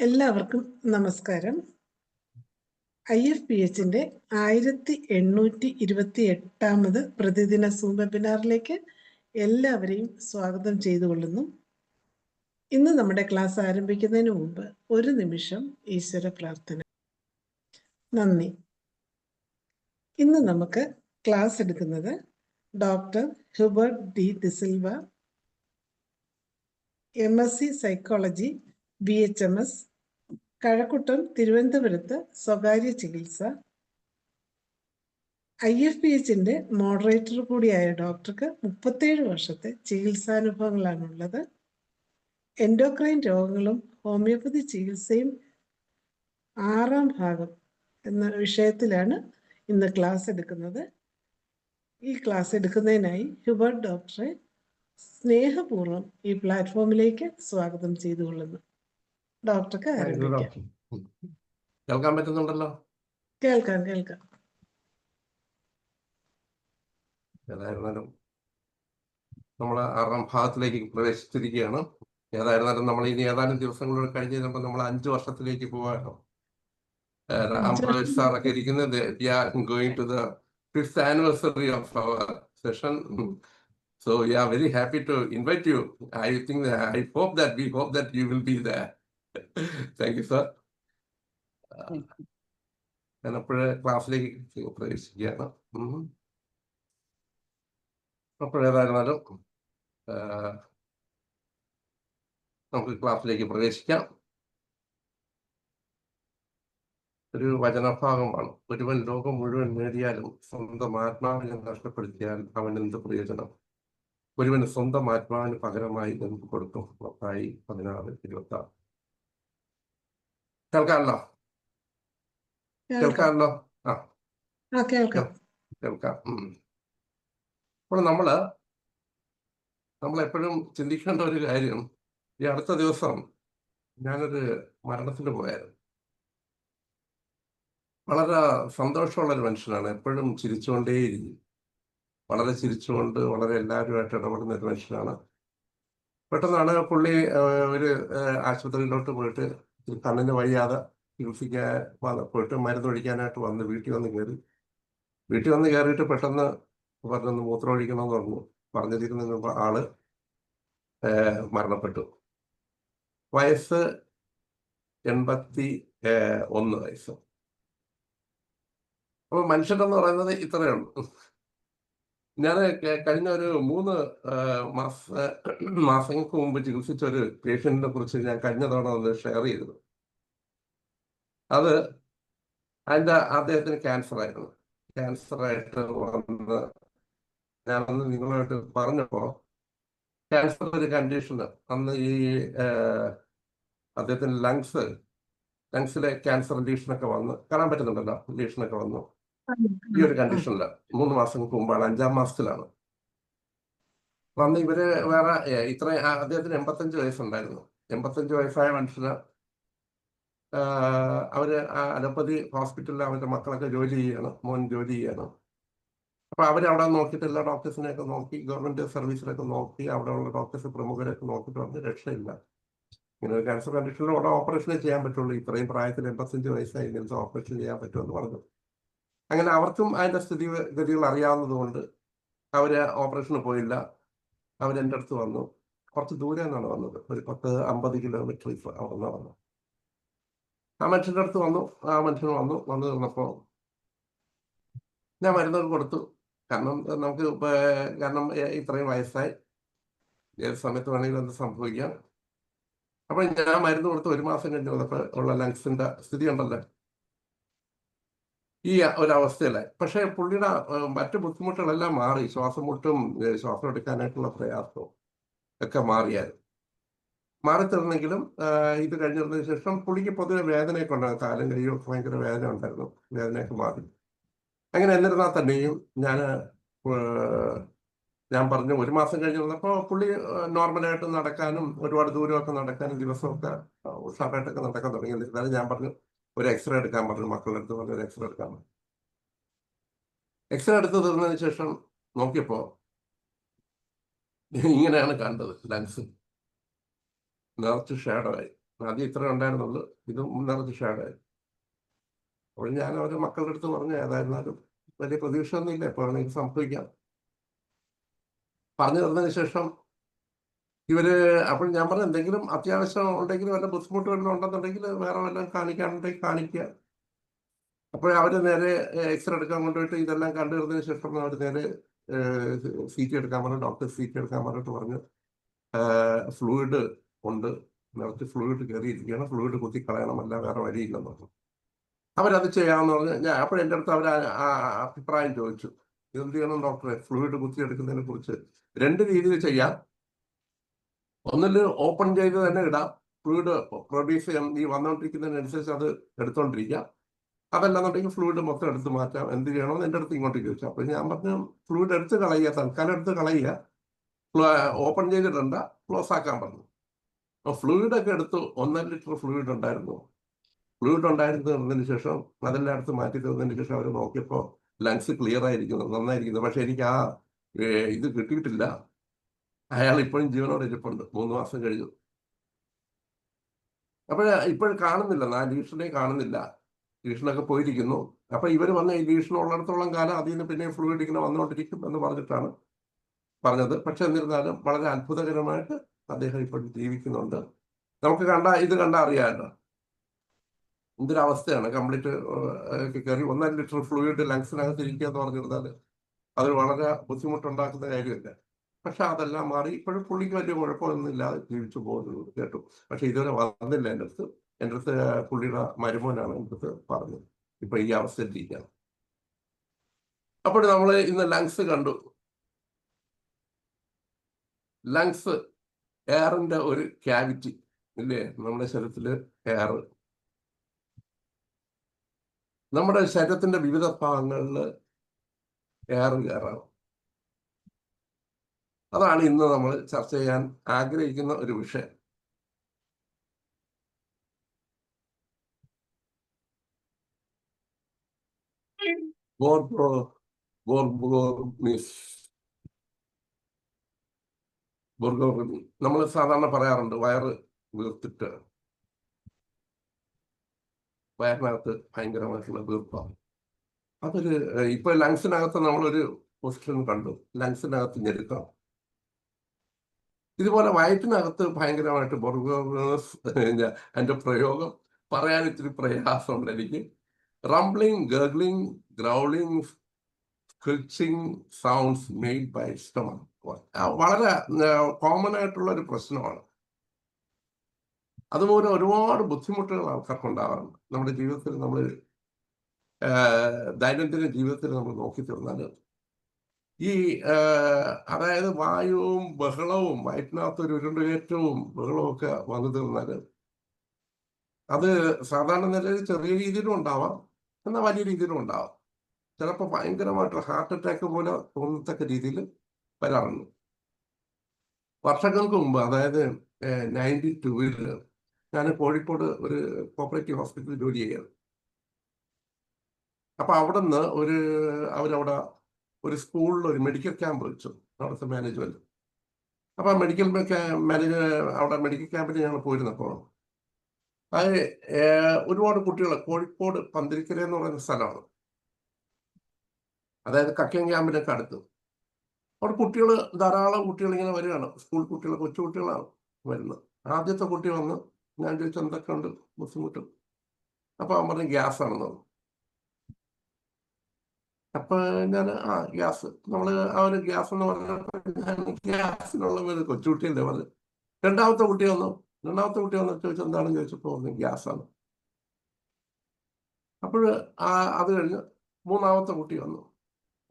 എല്ലാവർക്കും നമസ്കാരം. IFPHന്റെ 1828 പ്രതിദിന സൂം വെബിനാറിലേക്ക് എല്ലാവരെയും സ്വാഗതം ചെയ്തുകൊള്ളുന്നു. ഇന്ന് നമ്മുടെ ക്ലാസ് ആരംഭിക്കുന്നതിന് മുമ്പ് ഒരു നിമിഷം ഈശ്വര പ്രാർത്ഥന. നന്ദി. ഇന്ന് നമുക്ക് ക്ലാസ് എടുക്കുന്നത് doctor Hubert D D'Silva, MSc psychology, BHMS, Kazhakkoottam, തിരുവനന്തപുരത്ത്, സ്വകാര്യ ചികിത്സ. IFPHന്റെ മോഡറേറ്റർ കൂടിയായ ഡോക്ടർക്ക് 37 വർഷത്തെ ചികിത്സാനുഭവങ്ങളാണുള്ളത്. എൻഡോക്രൈൻ രോഗങ്ങളും ഹോമിയോപ്പതി ചികിത്സയും 6ാം ഭാഗം എന്ന വിഷയത്തിലാണ് ഇന്ന് ക്ലാസ് എടുക്കുന്നത്. ഈ ക്ലാസ് എടുക്കുന്നതിനായി ഹ്യൂബർട്ട് ഡോക്ടറെ സ്നേഹപൂർവ്വം ഈ പ്ലാറ്റ്ഫോമിലേക്ക് സ്വാഗതം ചെയ്തുകൊള്ളുന്നു. ഡോക്ടർക്ക് ആരംഭിക്കാം. കേൾക്കാൻ പറ്റുന്നുണ്ടല്ലോ? കേൾക്കാം. ഏതായിരുന്നാലും നമ്മൾ 6ാം ഭാഗത്തിലേക്ക് പ്രവേശിച്ചിരിക്കുകയാണ്. ഏതായിരുന്നാലും നമ്മൾ ഇനി ഏതാനും ദിവസങ്ങളോട് കഴിഞ്ഞ് കഴിയുമ്പോൾ നമ്മൾ 5 വർഷത്തിലേക്ക് പോകാനോ സാറൊക്കെ ഇരിക്കുന്നത്. Going to the 5th anniversary of our session. So we are very happy to invite you. I hope that you will be there. Thank you, sir. ഞാൻ അപ്പോഴേ ക്ലാസ്സിലേക്ക് പ്രവേശിക്കുകയാണ്. അപ്പോഴേതായിരുന്നാലും നമുക്ക് ക്ലാസ്സിലേക്ക് പ്രവേശിക്കാം. ഒരു വചനഭാഗമാണ്. ഒരുവൻ ലോകം മുഴുവൻ നേടിയാലും സ്വന്തം ആത്മാവിനെ നഷ്ടപ്പെടുത്തിയാൽ അവൻ എന്ത് പ്രയോജനം? ഒരുവന് സ്വന്തം ആത്മാവിന് പകരമായി എന്ത് കൊടുക്കും? മത്തായി 16:26. കേൾക്കാമല്ലോ? കേൾക്കാം. അപ്പോൾ നമ്മളെപ്പോഴും ചിന്തിക്കേണ്ട ഒരു കാര്യം, ഈ അടുത്ത ദിവസം ഞാനൊരു മരണത്തിന് പോയായിരുന്നു. വളരെ സന്തോഷമുള്ളൊരു മനുഷ്യനാണ്. എപ്പോഴും ചിരിച്ചുകൊണ്ടേയിരിക്കും. വളരെ ചിരിച്ചുകൊണ്ട് വളരെ എല്ലാവരുമായിട്ട് ഇടപെടുന്ന ഒരു മനുഷ്യനാണ്. പെട്ടെന്നാണ് പുള്ളി ഒരു ആശുപത്രിയിലോട്ട് പോയിട്ട് കണ്ണിന് വയ്യാതെ ചികിത്സിക്കാൻ പോയിട്ട് മരുന്നൊഴിക്കാനായിട്ട് വീട്ടിൽ വന്ന് കയറിയിട്ട് പെട്ടെന്ന് പറഞ്ഞൊന്ന് മൂത്രം ഒഴിക്കണമെന്ന് പറഞ്ഞിരിക്കുന്ന ആള് മരണപ്പെട്ടു. വയസ്സ് 81 വയസ്സ്. അപ്പൊ മനുഷ്യരെന്ന് പറയുന്നത് ഇത്രയേ ഉള്ളൂ. ഞാൻ കഴിഞ്ഞ ഒരു 3 മാസങ്ങൾക്ക് മുമ്പ് ചികിത്സിച്ച ഒരു പേഷ്യന്റിനെ കുറിച്ച് ഞാൻ കഴിഞ്ഞ തവണ ഒന്ന് ഷെയർ ചെയ്തത്. അദ്ദേഹത്തിന് ക്യാൻസറായിരുന്നു. ക്യാൻസറായിട്ട് വന്ന് ഞാനന്ന് നിങ്ങളുമായിട്ട് പറഞ്ഞപ്പോ, ക്യാൻസർ ഒരു കണ്ടീഷന് അന്ന് ഈ അദ്ദേഹത്തിന് ലങ്സിലെ ക്യാൻസർ ലീഷനൊക്കെ വന്ന് കാണാൻ പറ്റുന്നുണ്ടല്ലോ, ലീഷനൊക്കെ വന്നു. ഈ ഒരു കണ്ടീഷനില് 3 മാസങ്ങൾക്ക് മുമ്പാണ്, 5ാം മാസത്തിലാണ് വന്ന്. ഇവര് വേറെ അദ്ദേഹത്തിന് 85 വയസ്സുണ്ടായിരുന്നു. 85 വയസ്സായ മനുഷ്യന് അവര് അലോപ്പതി ഹോസ്പിറ്റലിൽ അവരുടെ മക്കളൊക്കെ മോൻ ജോലി ചെയ്യാണ്. അപ്പൊ അവരവിടെ നോക്കിയിട്ട് എല്ലാ ഡോക്ടേഴ്സിനെയൊക്കെ നോക്കി, ഗവൺമെന്റ് സർവീസിലൊക്കെ നോക്കി, അവിടെയുള്ള ഡോക്ടേഴ്സ് പ്രമുഖരൊക്കെ നോക്കിയിട്ട് പറഞ്ഞ് രക്ഷയില്ല, ഇങ്ങനെ ഒരു ക്യാൻസർ കണ്ടീഷനിൽ അവിടെ ഓപ്പറേഷനെ ചെയ്യാൻ പറ്റുള്ളൂ, ഇത്രയും പ്രായത്തിൽ 85 വയസ്സായി ഇങ്ങനത്തെ ഓപ്പറേഷൻ ചെയ്യാൻ പറ്റുമെന്ന് പറഞ്ഞു. അങ്ങനെ അവർക്കും അതിന്റെ സ്ഥിതിഗതികൾ അറിയാവുന്നത് കൊണ്ട് അവര് ഓപ്പറേഷന് പോയില്ല. അവരെൻ്റെ അടുത്ത് വന്നു. കുറച്ച് ദൂരെ നിന്നാണ് വന്നത്, ഒരു 10-50 കിലോമീറ്റർ അവിടെ നിന്ന് വന്നു. ആ മനുഷ്യൻ്റെ അടുത്ത് മനുഷ്യൻ വന്നു നിന്നപ്പോ ഞാൻ മരുന്നൊക്കെ കൊടുത്തു. കാരണം ഇത്രയും വയസ്സായി, ഏത് സമയത്ത് വേണമെങ്കിലും എന്ത് സംഭവിക്കാം. അപ്പൊ ഞാൻ മരുന്ന് കൊടുത്ത് 1 മാസം കഴിഞ്ഞ് വന്നപ്പോൾ ഉള്ള ലങ്സിന്റെ സ്ഥിതി ഉണ്ടല്ലോ, ഈ ഒരവസ്ഥയിലായി. പക്ഷെ പുള്ളിയുടെ മറ്റു ബുദ്ധിമുട്ടുകളെല്ലാം മാറി. ശ്വാസം എടുക്കാനായിട്ടുള്ള പ്രയാസവും ഒക്കെ മാറിത്തരുന്നെങ്കിലും ഇത് കഴിഞ്ഞതിന് ശേഷം പുള്ളിക്ക് പൊതുവെ വേദനയൊക്കെ ഉണ്ടാകും. കാലും കൈയും ഒക്കെ ഭയങ്കര വേദന ഉണ്ടായിരുന്നു. വേദനയൊക്കെ മാറി. അങ്ങനെ എന്നിരുന്നാൽ തന്നെയും ഞാൻ പറഞ്ഞു 1 മാസം കഴിഞ്ഞ് വന്നപ്പോൾ പുള്ളി നോർമലായിട്ട് നടക്കാനും ഒരുപാട് ദൂരമൊക്കെ നടക്കാനും ദിവസമൊക്കെ ഉഷാറായിട്ടൊക്കെ നടക്കാൻ തുടങ്ങി. എന്നിരുന്നാലും ഞാൻ പറഞ്ഞു ഒരു എക്സ്റേ എടുക്കാൻ പറഞ്ഞു. മക്കളുടെ അടുത്ത് പറഞ്ഞു ഒരു എക്സ്റേ എടുക്കാൻ പറഞ്ഞു. എക്സ്റേ എടുത്ത് തീർന്നതിന് ശേഷം നോക്കിയപ്പോ ഇങ്ങനെയാണ് കണ്ടത്. ലങ്സ് നിറച്ച് ഷാഡോ ആയി. ആദ്യം ഇത്ര ഉണ്ടായിരുന്നുള്ളൂ, ഇത് നിറച്ച് ഷാഡായി. അപ്പോൾ ഞാൻ അവരുടെ മക്കളുടെ അടുത്ത് പറഞ്ഞു, ഏതായിരുന്നാലും വലിയ പ്രതീക്ഷയൊന്നും ഇല്ല, എപ്പോഴാണ് ഇത് സംഭവിക്കാം. പറഞ്ഞു തന്നതിന് ശേഷം ഇവര്, അപ്പോൾ ഞാൻ പറഞ്ഞു എന്തെങ്കിലും അത്യാവശ്യം ഉണ്ടെങ്കിൽ, വല്ല ബുദ്ധിമുട്ട് വല്ലതും ഉണ്ടെന്നുണ്ടെങ്കിൽ വേറെ വല്ലതും കാണിക്കാനുണ്ടെങ്കിൽ കാണിക്കുക. അപ്പോൾ അവർ നേരെ എക്സ്റേ എടുക്കാൻ കൊണ്ടുപോയിട്ട് ഇതെല്ലാം കണ്ടു തീർന്നതിന് ശേഷം അവർ നേരെ സീറ്റ് എടുക്കാൻ പറഞ്ഞു. ഡോക്ടർ സീറ്റ് എടുക്കാൻ പറഞ്ഞിട്ട് പറഞ്ഞു ഫ്ലൂയിഡ് ഉണ്ട്, നിറച്ച് ഫ്ലൂയിഡ് കയറിയിരിക്കുകയാണ്, ഫ്ലൂയിഡ് കുത്തി കളയണമല്ല, വേറെ വഴിയില്ലെന്ന് പറഞ്ഞു. അവരത് ചെയ്യാമെന്ന് പറഞ്ഞ് ഞാൻ അപ്പോൾ എൻ്റെ അടുത്ത് അവർ അഭിപ്രായം ചോദിച്ചു, എന്ത് ചെയ്യണം ഡോക്ടറെ, ഫ്ലൂയിഡ് കുത്തിയെടുക്കുന്നതിനെ കുറിച്ച്. 2 രീതിയിൽ ചെയ്യാം. ഒന്നിൽ ഓപ്പൺ ചെയ്ത് തന്നെ ഇടാം, ഫ്ലൂയിഡ് പ്രൊഡ്യൂസ് ചെയ്യാൻ ഈ വന്നുകൊണ്ടിരിക്കുന്നതിനനുസരിച്ച് അത് എടുത്തുകൊണ്ടിരിക്കാം. അതല്ലെന്നുണ്ടെങ്കിൽ ഫ്ലൂയിഡ് മൊത്തം എടുത്ത് മാറ്റാം, എന്ത് ചെയ്യണമെന്ന് എൻ്റെ അടുത്ത് ഇങ്ങോട്ട് ചോദിച്ചു. അപ്പോൾ ഞാൻ പറഞ്ഞു ഫ്ലൂയിഡ് എടുത്ത് കളയുക, തൽക്കാലം എടുത്ത് കളയുക, ഓപ്പൺ ചെയ്തിടണ്ട, ക്ലോസ് ആക്കാൻ പറഞ്ഞു. അപ്പോൾ ഫ്ലൂയിഡൊക്കെ എടുത്തു. 1.5 ലിറ്റർ ഫ്ലൂയിഡ് ഉണ്ടായിരുന്നു. ഫ്ലൂയിഡ് ഉണ്ടായിരുന്നതിന് ശേഷം അതെല്ലാം എടുത്ത് മാറ്റി തന്നതിന് ശേഷം അവർ നോക്കിയപ്പോൾ ലങ്സ് ക്ലിയർ ആയിരിക്കുന്നു, നന്നായിരിക്കുന്നു. പക്ഷെ എനിക്ക് ആ ഇത് കിട്ടിയിട്ടില്ല. അയാൾ ഇപ്പോഴും ജീവനോടെ ഇരിപ്പുണ്ട്, 3 മാസം കഴിഞ്ഞു. ഇപ്പോഴും കാണുന്നില്ല, 4 ലീഷനെ കാണുന്നില്ല, ലീഷനൊക്കെ പോയിരിക്കുന്നു. അപ്പൊ ഇവർ വന്ന ഈ ലീഷൻ ഉള്ളിടത്തോളം കാലം അതിൽ നിന്ന് പിന്നെ ഫ്ലൂയിഡ് ഇങ്ങനെ വന്നുകൊണ്ടിരിക്കും എന്ന് പറഞ്ഞിട്ടാണ് പറഞ്ഞത്. പക്ഷെ എന്നിരുന്നാലും വളരെ അത്ഭുതകരമായിട്ട് അദ്ദേഹം ഇപ്പോൾ ജീവിക്കുന്നുണ്ട്. നമുക്ക് ഇത് കണ്ടാൽ അറിയാമല്ലോ എന്തൊരവസ്ഥയാണ്. കംപ്ലീറ്റ് കയറി 1.5 ലിറ്റർ ഫ്ലൂയിഡ് ലങ്സിനകത്ത് ഇരിക്കുക എന്ന് പറഞ്ഞിരുന്നാൽ അത് വളരെ ബുദ്ധിമുട്ടുണ്ടാക്കുന്ന കാര്യമല്ല. പക്ഷെ അതെല്ലാം മാറി ഇപ്പോഴും പുള്ളിക്ക് വലിയ കുഴപ്പമൊന്നും ഇല്ലാതെ ജീവിച്ചു പോകുന്നു കേട്ടു. പക്ഷെ ഇതുവരെ വന്നില്ല എൻ്റെ അടുത്ത് പുള്ളിയുടെ മരുമോനാണ് എൻ്റെ അടുത്ത് പറഞ്ഞത് ഇപ്പൊ ഈ അവസ്ഥയിലിരിക്കുകയാണ്. അപ്പോൾ നമ്മൾ ഇന്ന് ലങ്സ് കണ്ടു. ലങ്സ് എയറിന്റെ ഒരു ക്യാവിറ്റി ഇല്ലേ, നമ്മുടെ ശരീരത്തില് എയർ, നമ്മുടെ ശരീരത്തിന്റെ വിവിധ ഭാഗങ്ങളിൽ എയർ കയറാം. അതാണ് ഇന്ന് നമ്മൾ ചർച്ച ചെയ്യാൻ ആഗ്രഹിക്കുന്ന ഒരു വിഷയം. നമ്മൾ സാധാരണ പറയാറുണ്ട് വയറ് വീർത്തിട്ട്, വയറിനകത്ത് ഭയങ്കരമായിട്ടുള്ള വീർപ്പാണ്. അതൊരു ഇപ്പൊ ലങ്സിനകത്ത് നമ്മളൊരു പൊസിഷൻ കണ്ടു, ലങ്സിനകത്ത് ഞെരുക്കം. ഇതുപോലെ വയറ്റിനകത്ത് ഭയങ്കരമായിട്ട് അതിന്റെ പ്രയോഗം പറയാൻ ഇത്തിരി പ്രയാസമുണ്ട് എനിക്ക്. Rumbling, gurgling, growling, squishing sounds made by stomach. വളരെ കോമൺ ആയിട്ടുള്ള ഒരു പ്രശ്നമാണ്. അതുപോലെ ഒരുപാട് ബുദ്ധിമുട്ടുകൾ ആൾക്കാർക്ക് ഉണ്ടാവാറുണ്ട് നമ്മുടെ ജീവിതത്തിൽ. നമ്മൾ ദൈനംദിന ജീവിതത്തിൽ നമ്മൾ നോക്കി തീർന്നാൽ ഈ അതായത് വായുവും ബഹളവും, വയറ്റിനകത്തൊരു ഉരുണ്ടുകയറ്റവും ബഹളവും ഒക്കെ വന്നു തീർന്നാൽ അത് സാധാരണ നിലയിൽ ചെറിയ രീതിയിലും ഉണ്ടാവാം, എന്നാൽ വലിയ രീതിയിലും ഉണ്ടാവാം. ചിലപ്പോൾ ഭയങ്കരമായിട്ട് ഹാർട്ട് അറ്റാക്ക് പോലെ തോന്നത്തക്ക രീതിയിൽ വരാറുണ്ട്. വർഷങ്ങൾക്ക് മുമ്പ്, അതായത് 92 ഞാൻ കോഴിക്കോട് ഒരു കോപ്പറേറ്റീവ് ഹോസ്പിറ്റലിൽ ജോലി ചെയ്യുകയാണ്. അപ്പൊ അവിടെ നിന്ന് അവരവിടെ ഒരു സ്കൂളിൽ ഒരു മെഡിക്കൽ ക്യാമ്പ് വെച്ചു, അവിടുത്തെ മാനേജ്മെന്റ്. അപ്പൊ മെഡിക്കൽ അവിടെ മെഡിക്കൽ ക്യാമ്പിൽ ഞങ്ങൾ പോയിരുന്നപ്പോൾ അത് ഒരുപാട് കുട്ടികൾ, കോഴിക്കോട് പന്തിരിക്കര എന്ന് പറയുന്ന സ്ഥലമാണ്, അതായത് കക്കയം ക്യാമ്പിനൊക്കെ അടുത്ത്. അവിടെ കുട്ടികൾ, ധാരാളം കുട്ടികൾ ഇങ്ങനെ വരികയാണ്, സ്കൂൾ കുട്ടികൾ, കൊച്ചു കുട്ടികളാണ് വരുന്നത്. ആദ്യത്തെ കുട്ടി വന്ന് ഞാൻ ചോദിച്ചു എന്തൊക്കെ ഉണ്ട് ബുദ്ധിമുട്ട്. അപ്പൊ അവൻ പറഞ്ഞു ഗ്യാസ് ആണെന്ന് പറഞ്ഞു. അപ്പൊ ഞാൻ ഗ്യാസ്, നമ്മള് ആ ഒരു ഗ്യാസ് എന്ന് പറഞ്ഞപ്പോൾ ഞാൻ ഗ്യാസിനുള്ള കൊച്ചുകുട്ടിയല്ലേ പറഞ്ഞു. രണ്ടാമത്തെ കുട്ടി വന്നു ചോദിച്ചു എന്താണെന്ന് ചോദിച്ചപ്പോൾ പറഞ്ഞു ഗ്യാസാണ്. അപ്പോൾ അത് കഴിഞ്ഞ് മൂന്നാമത്തെ കുട്ടി വന്നു.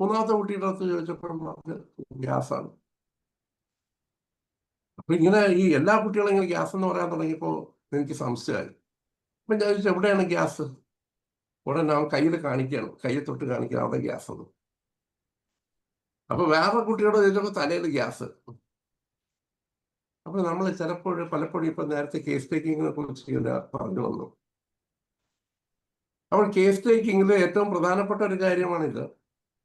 മൂന്നാമത്തെ കുട്ടിയുടെ അടുത്ത് ചോദിച്ചപ്പോഴും പറഞ്ഞ് ഗ്യാസാണ്. അപ്പൊ ഇങ്ങനെ ഈ എല്ലാ കുട്ടികളും ഇങ്ങനെ ഗ്യാസ് എന്ന് പറയാൻ തുടങ്ങിയപ്പോൾ എനിക്ക് സംശയമായി. അപ്പൊ ഞാൻ ചോദിച്ചു എവിടെയാണ് ഗ്യാസ്? ഉടനെ അവൻ കയ്യിൽ കാണിക്കുകയാണ്, കയ്യിൽ തൊട്ട് കാണിക്കുകയാണ് അവിടെ ഗ്യാസ് എന്ന്. അപ്പൊ വേറെ കുട്ടിയോട് ചോദിച്ചപ്പോൾ തലയിൽ ഗ്യാസ്. അപ്പൊ നമ്മൾ പലപ്പോഴും ഇപ്പൊ നേരത്തെ കേസ് ടേക്കിങ്ങിനെ കുറിച്ച് പറഞ്ഞു വന്നു. അപ്പോൾ കേസ് ടേക്കിങ്ങിൽ ഏറ്റവും പ്രധാനപ്പെട്ട ഒരു കാര്യമാണിത്.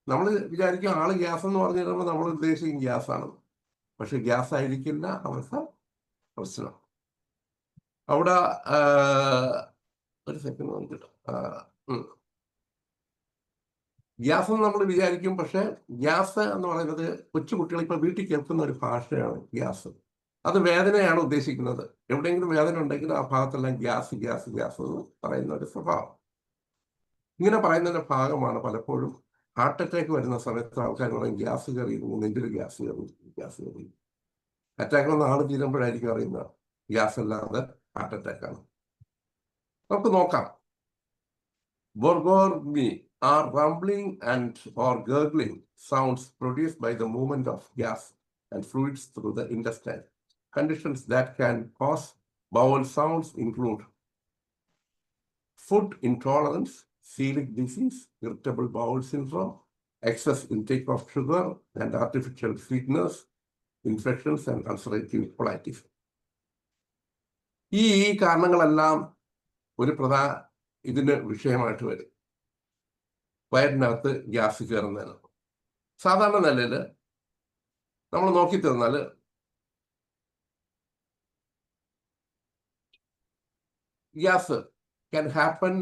നമ്മൾ വിചാരിക്കും ആള് ഗ്യാസ് എന്ന് പറഞ്ഞു തരുമ്പോൾ നമ്മൾ ഉദ്ദേശിക്കും ഗ്യാസാണ്, പക്ഷെ ഗ്യാസ് ആയിരിക്കില്ല അവസ്ഥ പ്രശ്നം. അവിടെ ഒരു സെക്കൻഡ് നോക്കിട്ടോ. ഗ്യാസ് എന്ന് നമ്മൾ വിചാരിക്കും, പക്ഷെ ഗ്യാസ് എന്ന് പറയുന്നത് കൊച്ചുകുട്ടികൾ ഇപ്പൊ വീട്ടിൽ കേൾക്കുന്ന ഒരു ഭാഷയാണ് ഗ്യാസ്. അത് വേദനയാണ് ഉദ്ദേശിക്കുന്നത്. എവിടെയെങ്കിലും വേദന ഉണ്ടെങ്കിൽ ആ ഭാഗത്തെല്ലാം ഗ്യാസ് ഗ്യാസ് ഗ്യാസ് എന്ന് പറയുന്ന ഒരു സ്വഭാവം. ഇങ്ങനെ പറയുന്നതിന്റെ ഭാഗമാണ് പലപ്പോഴും ഹാർട്ട് അറ്റാക്ക് വരുന്ന സമയത്ത് ആൾക്കാർ പറയും ഗ്യാസ് കയറിയിരുന്നു, നെഞ്ചിൽ ഗ്യാസ് കയറി, ഗ്യാസ് കയറി. അറ്റാക്ക് വന്ന ആൾ തീരുമ്പോഴായിരിക്കും അറിയുന്നത് ഗ്യാസ് അല്ലാതെ ഹാർട്ട് അറ്റാക്കാണ്. നമുക്ക് നോക്കാം. ബോർഗോർമി are rumbling and or gurgling sounds produced by the movement of gas and fluids through the intestine. Conditions that can cause bowel sounds include food intolerance, celiac disease, irritable bowel syndrome, excess intake of sugar and artificial sweeteners, infections and ulcerative colitis. ഈ കാരണങ്ങളെല്ലാം ഒരു ഇതിന് വിഷയമായിട്ട് വരും. വയറിനകത്ത് gas കയറുന്നതിന് സാധാരണ നിലയിൽ നമ്മൾ നോക്കി തന്നാൽ gas can happen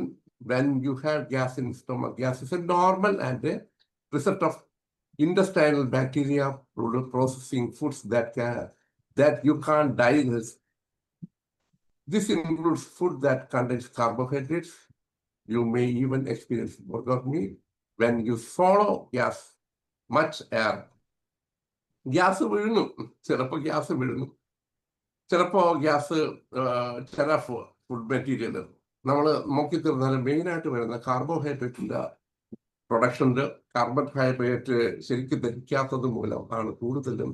when you have gas in stomach. Gas is a normal and a result of intestinal bacteria processing foods that you can't digest. This includes food that contains carbohydrates. You may even experience orgasm when you swallow gas, much air. Gas വീഴുന്നു, ചിലപ്പോൾ gas വീഴുന്നു, ചിലപ്പോൾ gas ചില food material നമ്മൾ നോക്കി തീർന്നാൽ മെയിനായിട്ട് വരുന്ന കാർബോഹൈഡ്രേറ്റിന്റെ പ്രൊഡക്ഷൻ്റെ കാർബോഹൈഡ്രേറ്റ് ശരിക്കും ദഹിക്കാത്തത് മൂലം ആണ് കൂടുതലും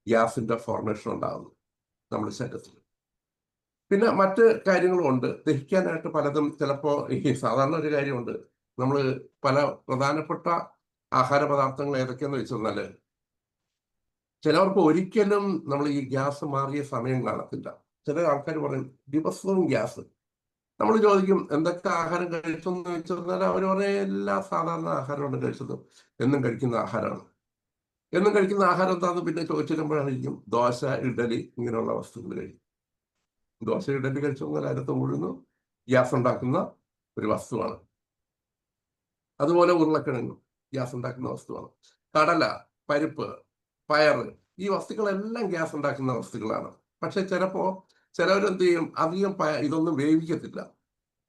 ഗ്യാസിന്റെ ഫോർമേഷൻ ഉണ്ടാകുന്നത് നമ്മുടെ ശരീരത്തിൽ. പിന്നെ മറ്റ് കാര്യങ്ങളുമുണ്ട് ദഹിക്കാനായിട്ട് പലതും. ചിലപ്പോൾ ഈ സാധാരണ ഒരു കാര്യമുണ്ട്, നമ്മൾ പല പ്രധാനപ്പെട്ട ആഹാര പദാർത്ഥങ്ങൾ ഏതൊക്കെയെന്ന് വെച്ചാൽ ചിലവർക്ക് ഒരിക്കലും നമ്മൾ ഈ ഗ്യാസ് മാറിയ സമയം കാണത്തില്ല. ചില ആൾക്കാർ പറയും ദിവസവും ഗ്യാസ്. നമ്മൾ ചോദിക്കും എന്തൊക്കെ ആഹാരം കഴിച്ചെന്ന് വെച്ചാൽ അവർ പറയും എല്ലാ സാധാരണ ആഹാരമാണ് കഴിച്ചത്, എന്നും കഴിക്കുന്ന ആഹാരമാണ്. എന്നും കഴിക്കുന്ന ആഹാരം എന്താണെന്ന് പിന്നെ ചോദിച്ചിരുമ്പോഴായിരിക്കും ദോശ, ഇഡലി ഇങ്ങനെയുള്ള വസ്തുക്കൾ കഴിക്കും. ദോശ, ഇഡലി കഴിച്ചു കഴിഞ്ഞാൽ അതിനകത്ത് മുഴുവൻ ഗ്യാസ് ഉണ്ടാക്കുന്ന ഒരു വസ്തുവാണ്. അതുപോലെ ഉരുളക്കിഴങ്ങ് ഗ്യാസ് ഉണ്ടാക്കുന്ന വസ്തുവാണ്. കടല, പരിപ്പ്, പയർ, ഈ വസ്തുക്കളെല്ലാം ഗ്യാസ് ഉണ്ടാക്കുന്ന വസ്തുക്കളാണ്. പക്ഷെ ചിലവരെന്ത് ചെയ്യും, അധികം ഇതൊന്നും വേവിക്കത്തില്ല.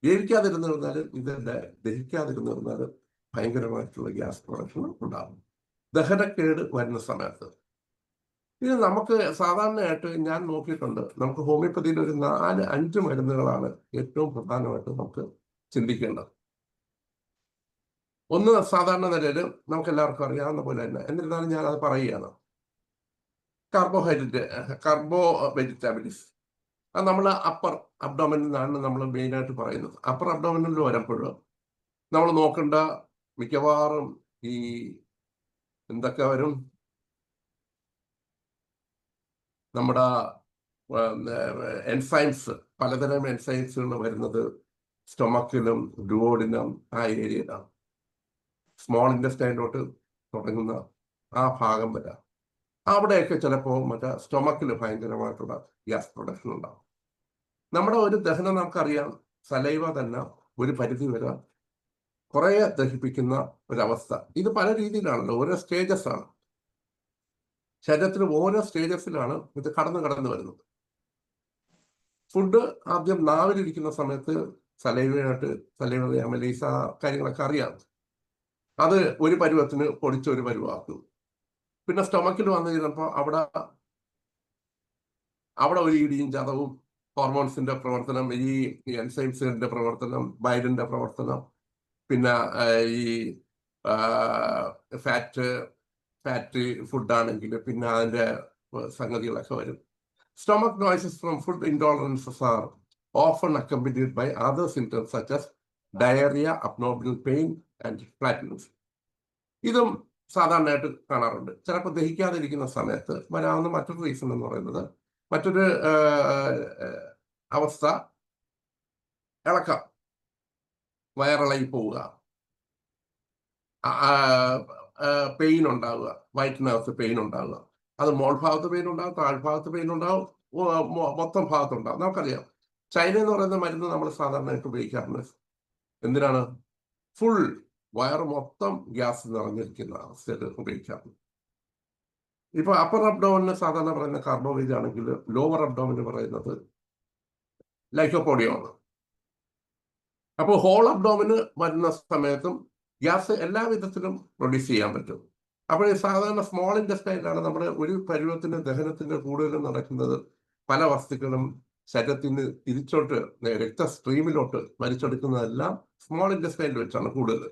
വേവിക്കാതിരുന്നിരുന്നാലും ഇതിന്റെ ദഹിക്കാതിരുന്നിരുന്നാലും ഭയങ്കരമായിട്ടുള്ള ഗ്യാസ് പ്രൊഡക്ഷൻ ഉണ്ടാകും, ദഹനക്കേട് വരുന്ന സമയത്ത്. ഇത് നമുക്ക് സാധാരണയായിട്ട് ഞാൻ നോക്കിയിട്ടുണ്ട്, നമുക്ക് ഹോമിയോപ്പതിയിൽ ഒരു 4-5 മരുന്നുകളാണ് ഏറ്റവും പ്രധാനമായിട്ട് നമുക്ക് ചിന്തിക്കേണ്ടത്. ഒന്ന് സാധാരണ നിലയിൽ നമുക്ക് എല്ലാവർക്കും അറിയാവുന്ന പോലെ തന്നെ, എന്നിരുന്നാലും ഞാൻ അത് പറയുകയാണ്. കാർബോ വെജിറ്റബിൾസ്, അത് നമ്മൾ അപ്പർ അബ്ഡോമിനിൽ നിന്നാണ് നമ്മൾ മെയിനായിട്ട് പറയുന്നത്. അപ്പർ അബ്ഡോമിനിൽ വരുമ്പോൾ നമ്മൾ നോക്കേണ്ട മിക്കവാറും ഈ എന്തൊക്കെ വരും, നമ്മുടെ എൻസൈംസ്, പലതരം എൻസൈംസുകൾ വരുന്നത് സ്റ്റൊമക്കിലും ഡുവോഡിനും ആ ഏരിയയിലാണ്. സ്മോൾ ഇൻറ്റസ്റ്റൈനിലോട്ട് തുടങ്ങുന്ന ആ ഭാഗം വരെ അവിടെയൊക്കെ ചിലപ്പോൾ മറ്റേ സ്റ്റൊമക്കിൽ ഭയങ്കരമായിട്ടുള്ള ഗ്യാസ് പ്രൊഡക്ഷൻ ഉണ്ടാകും. നമ്മുടെ ഒരു ദഹനം നമുക്കറിയാം, സലൈവ തന്നെ ഒരു പരിധി വരെ കുറേ ദഹിപ്പിക്കുന്ന ഒരവസ്ഥ. ഇത് പല രീതിയിലാണല്ലോ, ഓരോ സ്റ്റേജസ് ആണ്. ശരീരത്തിൽ ഓരോ സ്റ്റേജസിലാണ് ഇത് കടന്നു വരുന്നത്. ഫുഡ് ആദ്യം നാവിലിരിക്കുന്ന സമയത്ത് സലൈവ അമലീസ കാര്യങ്ങളൊക്കെ അറിയാം. അത് ഒരു പരുവത്തിന് പൊടിച്ചൊരു പരുവാക്കും. പിന്നെ സ്റ്റൊമക്കിൽ വന്നു കഴിഞ്ഞപ്പോൾ അവിടെ ഒരു ഇടിയും ചതവും, ഹോർമോൺസിന്റെ പ്രവർത്തനം, ഈ എൻസൈംസിന്റെ പ്രവർത്തനം, ബൈലിന്റെ പ്രവർത്തനം, പിന്നെ ഈ ഫാറ്റ് ഫുഡാണെങ്കിൽ പിന്നെ അതിന്റെ സംഗതികളൊക്കെ വരും. Stomach noises from food intolerances are often accompanied by other symptoms such as diarrhoea, abdominal pain and flatness. ഇതും സാധാരണയായിട്ട് കാണാറുണ്ട്. ചിലപ്പോൾ ദഹിക്കാതിരിക്കുന്ന സമയത്ത് വരാവുന്ന മറ്റൊരു റീസൺ എന്ന് പറയുന്നത്, മറ്റൊരു അവസ്ഥ ഇളക്കം, വയറിളകി പോവുക, പെയിൻ ഉണ്ടാവുക, വയറ്റിനകത്ത് പെയിൻ ഉണ്ടാവുക. അത് മോൾ ഭാഗത്ത് പെയിൻ ഉണ്ടാവും, താഴ്ഭാഗത്ത് പെയിൻ ഉണ്ടാവും, മൊത്തം ഭാഗത്തുണ്ടാവും. നമുക്കറിയാം ചൈന എന്ന് പറയുന്ന മരുന്ന് നമ്മൾ സാധാരണയായിട്ട് ഉപയോഗിക്കാറുണ്ട്. എന്തിനാണ്? ഫുൾ വയറ് മൊത്തം ഗ്യാസ് നിറഞ്ഞിരിക്കുന്ന അവസ്ഥയിൽ ഉപയോഗിക്കാറുണ്ട്. ഇപ്പൊ അപ്പർ അബ്ഡോമിന് സാധാരണ പറയുന്ന കാർബോവേജ് ആണെങ്കിൽ ലോവർ അബ്ഡോമിന് പറയുന്നത് ലൈക്കോപോഡിയമാണ്. അപ്പോൾ ഹോൾ അബ്ഡോമിന് വരുന്ന സമയത്തും ഗ്യാസ് എല്ലാ വിധത്തിലും പ്രൊഡ്യൂസ് ചെയ്യാൻ പറ്റും. അപ്പോൾ ഈ സാധാരണ സ്മോൾ ഇൻഡസ്ട്രൈനിലാണ് നമ്മുടെ ഒരു പരുവത്തിന് ദഹനത്തിന് കൂടുതലും നടക്കുന്നത്. പല വസ്തുക്കളും ശരീരത്തിന് തിരിച്ചോട്ട് രക്തസ്ട്രീമിലോട്ട് വലിച്ചെടുക്കുന്നതെല്ലാം സ്മോൾ ഇൻഡസ്ട്രൈനിൽ വെച്ചാണ് കൂടുതൽ.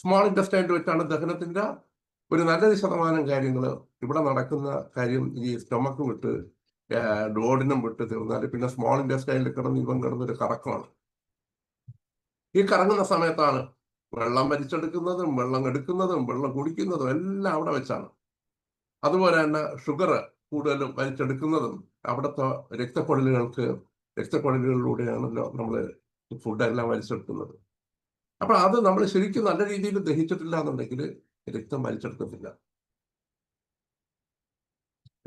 സ്മോൾ ഇൻഡസ്ട്രൈനിൽ വെച്ചാണ് ദഹനത്തിന്റെ ഒരു നല്ലൊരു ശതമാനം കാര്യങ്ങൾ ഇവിടെ നടക്കുന്ന കാര്യം. ഈ സ്റ്റൊമക്ക് വിട്ട് ഡോഡിനും വിട്ട് തീർന്നാൽ പിന്നെ സ്മോൾ ഇൻഡസ്ട്രൈനിൽ കിടന്നൊരു കറക്കമാണ്. ഈ കറങ്ങുന്ന സമയത്താണ് വെള്ളം വലിച്ചെടുക്കുന്നതും വെള്ളം എടുക്കുന്നതും വെള്ളം കുടിക്കുന്നതും എല്ലാം അവിടെ വെച്ചാണ്. അതുപോലെ തന്നെ ഷുഗർ കൂടുതലും വലിച്ചെടുക്കുന്നതും അവിടുത്തെ രക്തക്കുഴലുകളിലൂടെയാണല്ലോ നമ്മൾ ഫുഡെല്ലാം വലിച്ചെടുക്കുന്നത്. അപ്പൊ അത് നമ്മൾ ശരിക്കും നല്ല രീതിയിൽ ദഹിച്ചിട്ടില്ല എന്നുണ്ടെങ്കിൽ രക്തം വലിച്ചെടുക്കത്തില്ല.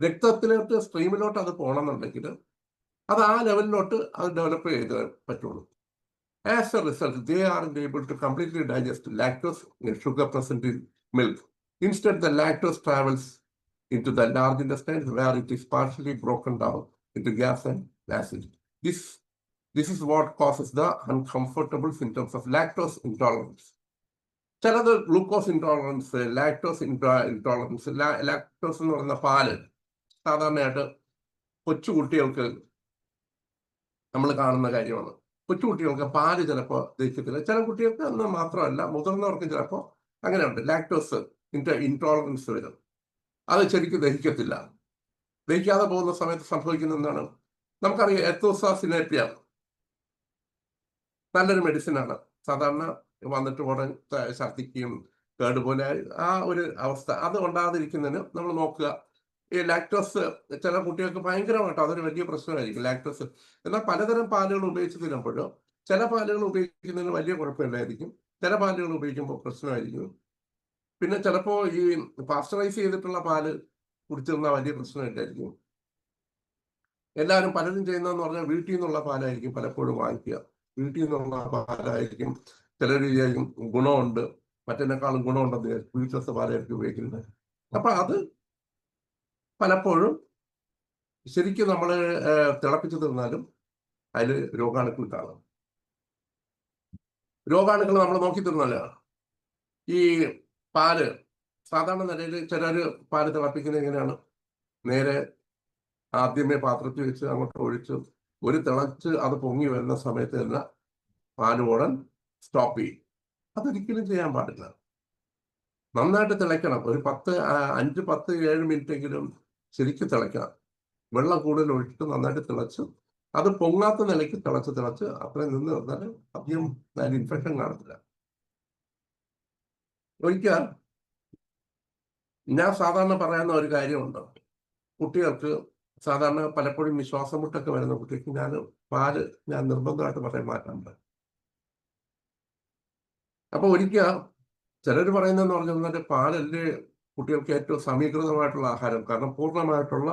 രക്തത്തിലോട്ട് സ്ട്രീമിലോട്ട് അത് പോകണമെന്നുണ്ടെങ്കിൽ അത് ആ ലെവലിലോട്ട് അത് ഡെവലപ്പ് ചെയ്ത് പറ്റുള്ളൂ. As a result, they aren't able to completely digest lactose and sugar present in milk. Instead, the lactose travels into the large intestine where it is partially broken down into gas and acid. This is what causes the uncomfortable symptoms of lactose intolerance. ചിലത് glucose intolerance, lactose intolerance. Lactose എന്ന് പറയുന്ന പാല് സാധാരണയായിട്ട് കൊച്ചുകുട്ടികൾക്ക് നമ്മൾ കാണുന്ന കാര്യമാണ്. കൊച്ചുകുട്ടികൾക്ക് പാല് ചിലപ്പോൾ ദഹിക്കത്തില്ല. ചില കുട്ടികൾക്ക് അന്ന് മാത്രമല്ല, മുതിർന്നവർക്കും ചിലപ്പോൾ അങ്ങനെയുണ്ട്. ലാക്ടോസ് ഇൻടോളറൻസ് വരും. അത് ശരിക്കും ദഹിക്കത്തില്ല. ദഹിക്കാതെ പോകുന്ന സമയത്ത് സംഭവിക്കുന്ന എന്താണ്? നമുക്കറിയാം, എത്തോസാസിനേപ്പിയ നല്ലൊരു മെഡിസിനാണ്. സാധാരണ വന്നിട്ട് ഉടൻ ഛർദ്ദിക്കുകയും കേടുപോലെ ആ ഒരു അവസ്ഥ അത് ഉണ്ടാകാതിരിക്കുന്നതിന് നമ്മൾ നോക്കുക. ഈ ലാക്ടോസ് ചില കുട്ടികൾക്ക് ഭയങ്കരമായിട്ട് അതൊരു വലിയ പ്രശ്നമായിരിക്കും ലാക്ടോസ്. എന്നാൽ പലതരം പാലുകൾ ഉപയോഗിച്ച് തീരുമ്പോഴോ ചില പാലുകൾ ഉപയോഗിക്കുന്നതിന് വലിയ കുഴപ്പമില്ലായിരിക്കും, ചില പാലുകൾ ഉപയോഗിക്കുമ്പോൾ പ്രശ്നമായിരിക്കും. പിന്നെ ചിലപ്പോൾ ഈ പാസ്ചറൈസ് ചെയ്തിട്ടുള്ള പാല് കുടിച്ചിരുന്നാൽ വലിയ പ്രശ്നമില്ലായിരിക്കും. എല്ലാവരും പലരും ചെയ്യുന്നതെന്ന് പറഞ്ഞാൽ വീട്ടിൽ നിന്നുള്ള പാലായിരിക്കും പലപ്പോഴും വാങ്ങിക്കുക. വീട്ടിൽ നിന്നുള്ള പാലായിരിക്കും. ചിലർ വിചാരിക്കും ഗുണമുണ്ട്, മറ്റേനേക്കാളും ഗുണമുണ്ടെന്ന് വീട്ടിലത്തെ പാലായിരിക്കും ഉപയോഗിക്കുന്നത്. അപ്പൊ അത് പലപ്പോഴും ശരിക്കും നമ്മൾ തിളപ്പിച്ചു തീർന്നാലും അതിൽ രോഗാണുക്കൾ കാണും. രോഗാണുക്കൾ നമ്മൾ നോക്കി തീർന്നല്ല. ഈ പാല് സാധാരണ നിലയിൽ ചിലർ പാല് തിളപ്പിക്കുന്നത് എങ്ങനെയാണ്? നേരെ ആദ്യമേ പാത്രത്തിൽ വെച്ച് അങ്ങോട്ട് ഒഴിച്ച് ഒരു തിളച്ച് അത് പൊങ്ങി വരുന്ന സമയത്ത് തന്നെ പാല് ഉടൻ സ്റ്റോപ്പ് ചെയ്യും. അതൊരിക്കലും ചെയ്യാൻ പാടില്ല. നന്നായിട്ട് തിളയ്ക്കണം. ഒരു 5, 10, 7 മിനിറ്റെങ്കിലും ശരിക്കും തിളയ്ക്കണം. വെള്ളം കൂടുതൽ ഒഴിച്ചിട്ട് നന്നായിട്ട് തിളച്ച് അത് പൊങ്ങാത്ത നിലയ്ക്ക് തിളച്ച് അത്രയും നിന്ന് വന്നാൽ അധികം അതിന് ഇൻഫെക്ഷൻ കാണത്തില്ല. ഒരിക്കൽ ഞാൻ സാധാരണ പറയുന്ന ഒരു കാര്യമുണ്ട്. കുട്ടികൾക്ക് സാധാരണ പലപ്പോഴും ശ്വാസം മുട്ടൊക്കെ വരുന്ന കുട്ടിക്ക് പാല് ഞാൻ നിർബന്ധമായിട്ട് പറയാൻ മാറ്റാറുണ്ട്. അപ്പൊ ഒരിക്കൽ ചിലർ പറയുന്നതെന്ന് പറഞ്ഞാൽ പാലല്ലേ കുട്ടികൾക്ക് ഏറ്റവും സമീകൃതമായിട്ടുള്ള ആഹാരം, കാരണം പൂർണ്ണമായിട്ടുള്ള